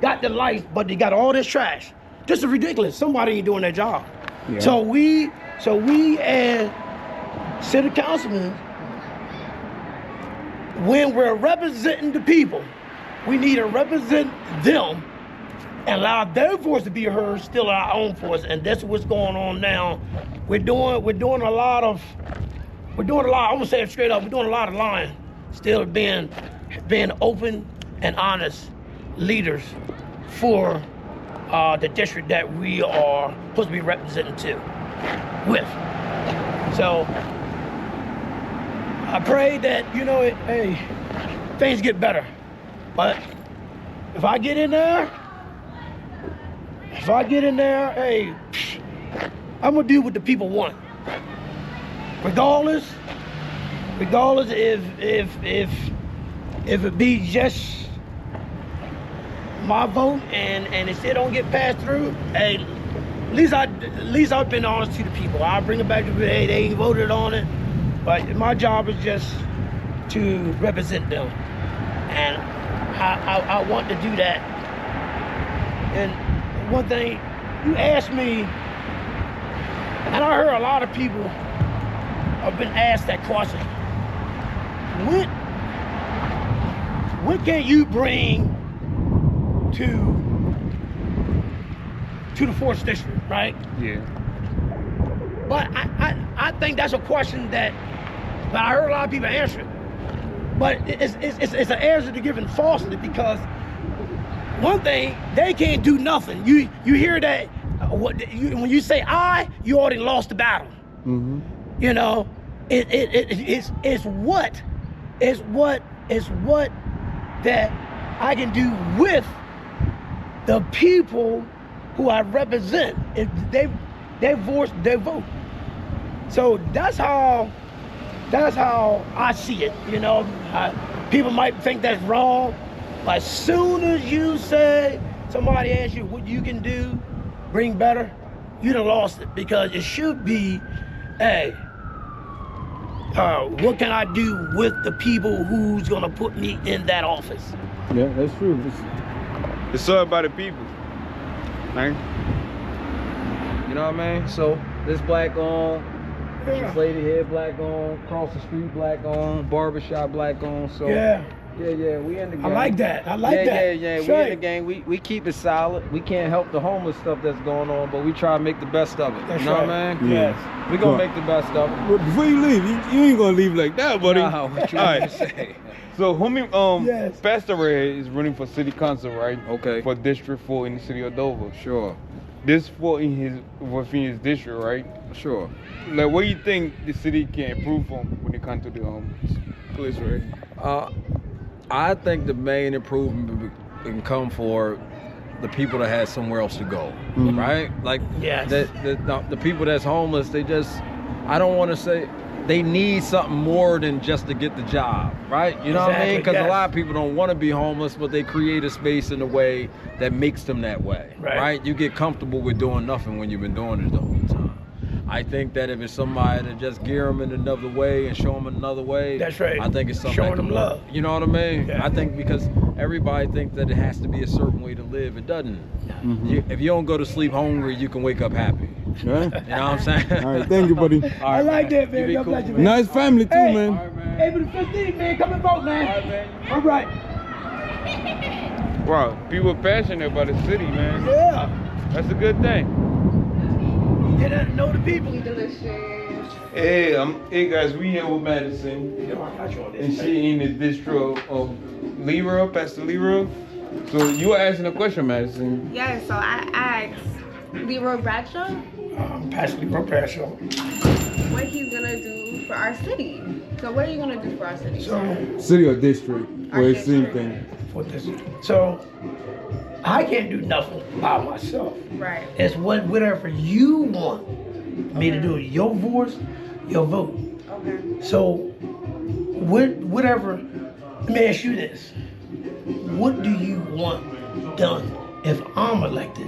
Got the lights, but they got all this trash. This is ridiculous. Somebody ain't doing their job. Yeah. So we as city councilmen, when we're representing the people, we need to represent them and allow their voice to be heard, still our own voice. And that's what's going on now. We're doing a lot. I'm gonna say it straight up. We're doing a lot of lying. Still being open and honest leaders for the district that we are supposed to be representing with. So I pray that, hey, things get better. But if I get in there, hey, I'm gonna do what the people want. Regardless if it be just my vote and it still don't get passed through, hey, at least I've been honest to the people. I'll bring it back to hey, they ain't voted on it, but my job is just to represent them, and I want to do that. And one thing you asked me, and I heard a lot of people have been asked that question. What can you bring to the 4th district, right? Yeah. But I think that's a question that I heard a lot of people answer it. But it's an answer to giving falsely, because one thing, they can't do nothing. You hear that when you say I, you already lost the battle. You know, it's what that I can do with the people who I represent. If they voice their vote, So that's how I see it. You know, people might think that's wrong, but as soon as you say, somebody asks you what you can do, bring better, you done lost it, because it should be, hey, what can I do with the people who's gonna put me in that office? Yeah, that's true. It's all about the people. Right? You know what I mean? So this black on, this lady here black on, across the street black on, barbershop black on. So Yeah. yeah, we in the game. I like that. I like that. Yeah. That's We in right. the game. We keep it solid. We can't help the homeless stuff that's going on, but we try to make the best of it. That's you know right. what I mean? Yes. We gonna make the best of it. But before you leave, you ain't gonna leave like that, buddy. No, what you All want right. to say? So, homie, Yes. Pastor Ray is running for city council, right? Okay. For District 4 in the city of Dover. Sure, This 4 within his district, right? sure. Like, what do you think the city can improve on when it comes to the police rate? I think the main improvement can come for the people that have somewhere else to go, right? Like Yes. the people that's homeless, they just, I don't want to say, they need something more than just to get the job, right? You know what I mean? Exactly, Because yes. a lot of people don't want to be homeless, but they create a space in a way that makes them that way, Right. You get comfortable with doing nothing when you've been doing it the whole time. I think that if it's somebody to just gear them in another way and show them another way, That's right. I think it's something Showing that can them work. love. You know what I mean? Yeah. I think because everybody thinks that it has to be a certain way to live. It doesn't. If you don't go to sleep hungry, you can wake up happy. Yeah? You know what I'm saying? All right, thank you, buddy. All I right, like that, You man. be God cool, bless you, man. man. Nice family too, Hey. man. April the 15th, man. Come and vote, man. All right. Wow, people passionate about the city, man. Yeah. That's a good thing. Get to know the people. Delicious. Hey guys, we here with Madison, You know, I got you on this. and she in the district of Leroy, Pastor Leroy. So you were asking a question, Madison. Yeah, so I asked Leroy Bradshaw Pastor Leroy Bradshaw. what he's gonna do for our city. So what are you gonna do for our city? So, City or district, Our where it's same district. thing. for this. So, I can't do nothing by myself. Right. It's whatever you want me to do. Your voice, your vote. Okay. So, whatever. Let me ask you this: what do you want done if I'm elected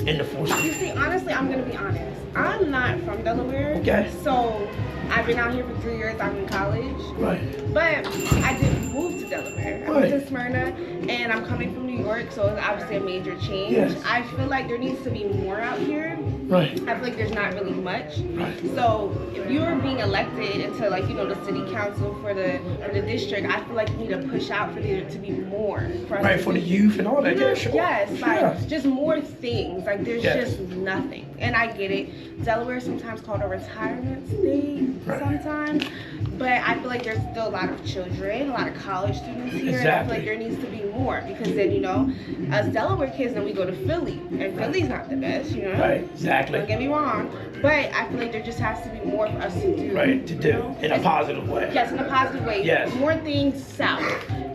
in the fourth You city? see, honestly, I'm gonna be honest. I'm not from Delaware. Okay. So I've been out here for 3 years. I'm in college. Right. But I didn't move to Delaware. I Right. moved to Smyrna, and I'm coming from New York, so it's obviously a major change. Yes. I feel like there needs to be more out here. Right. I feel like there's not really much. Right. So if you're being elected into, like, you know, the city council for the district, I feel like you need to push out for there to be more. For us Right, to for the do- youth and all that. Yeah, sure. Yes, like Sure. just more things. Like there's Yes. just nothing. And I get it. Delaware is sometimes called a retirement state Right. sometimes. But I feel like there's still a lot of children, a lot of college students here. And I feel Exactly. like there needs to be more because then, you know, as Delaware kids, then we go to Philly. And Philly's not the best, you know? Right, exactly. Don't get me wrong. But I feel like there just has to be more for us to do. Right, to do in a positive way. Yes, in a positive way. Yes. More things south.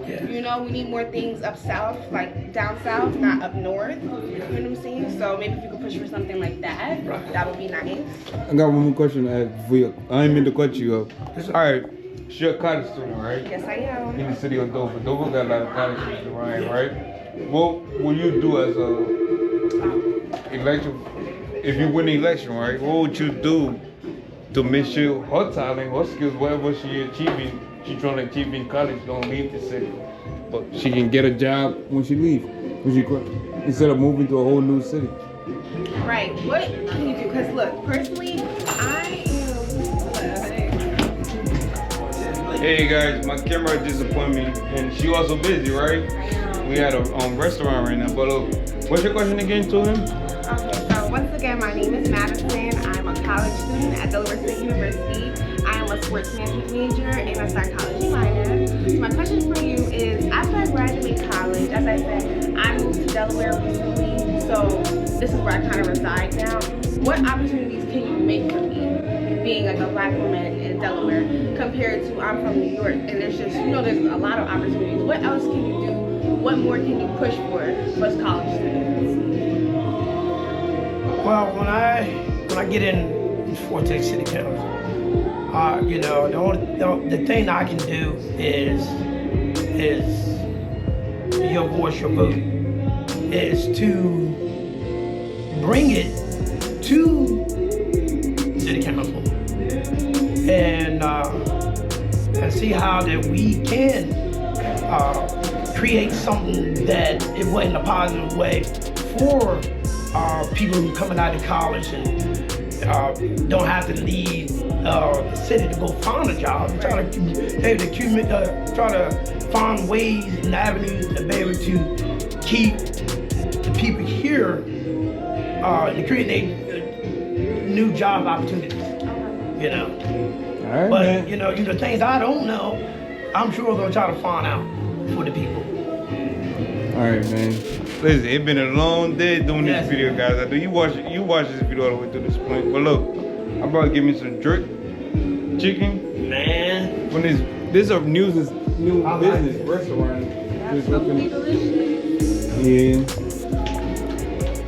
Yeah. You know, we need more things up south, like down south, not up north. You know what I'm saying? So maybe if you could push for something like that, Right. that would be nice. I got one more question to ask for you. I ain't mean to cut you up. All right, you're a college student, right? Yes, I am. In the city of Dover. Dover got a lot of college students around, right? What will you do as a election? If you win the election, right? What would you do to make sure her talent, her skills, whatever she achieving, she trying to achieve in college, don't leave the city? But she can get a job when she leave. When she instead of moving to a whole new city. Right. What can you do? Because look, personally, I am. Hey guys, my camera disappointed me, and she also busy, right? We had a restaurant right now, but what's your question again to him? Okay, so once again, my name is Madison. I'm a college student at Delaware State University. I am a sports management major and a psychology minor. So my question for you is, after I graduate college, as I said, I moved to Delaware recently, so this is where I kind of reside now. What opportunities can you make for me, being like a black woman in Delaware, compared to I'm from New York, and there's just, you know, there's a lot of opportunities. What else can you do? What more can you push for us college students? Well, when I get in Fort Texas City Council, You know, the thing I can do is your voice, your vote, is to bring it to City Council and see how that we can create something that it went in a positive way for people who coming out of college and don't have to leave the city to go find a job. Try to find ways and avenues to be able to keep the people here and create new job opportunities. You know. All right, But man. you know, the things I don't know, I'm sure they'll try to find out for the people. All right, man. Listen, it's been a long day doing Yes. this video, guys. I know you watch this video all the way to this point. But look, I'm about to give me some jerk chicken. Man. When this is a new business restaurant. Just opened. Yeah.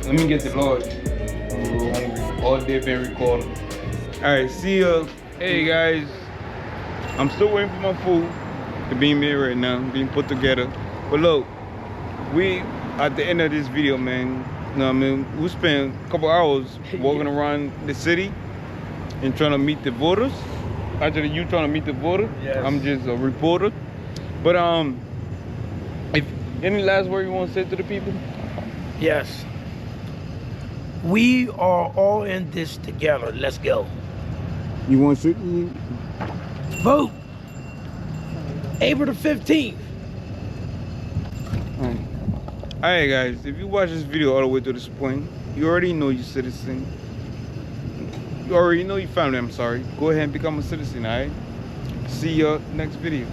Let me get the large. I'm a little hungry. All day been recording. All right, see ya. Hey guys, I'm still waiting for my food to be made right now, being put together. But look, we at the end of this video, man. You know what I mean? We spent a couple hours walking around the city and trying to meet the voters. Actually, you trying to meet the voter. Yes. I'm just a reporter. But if any last word you want to say to the people? Yes. We are all in this together. Let's go. You want to Vote. April the 15th. All right, guys. If you watch this video all the way to this point, you already know you're citizen. You already know your family. I'm sorry. Go ahead and become a citizen. All right. See you next video.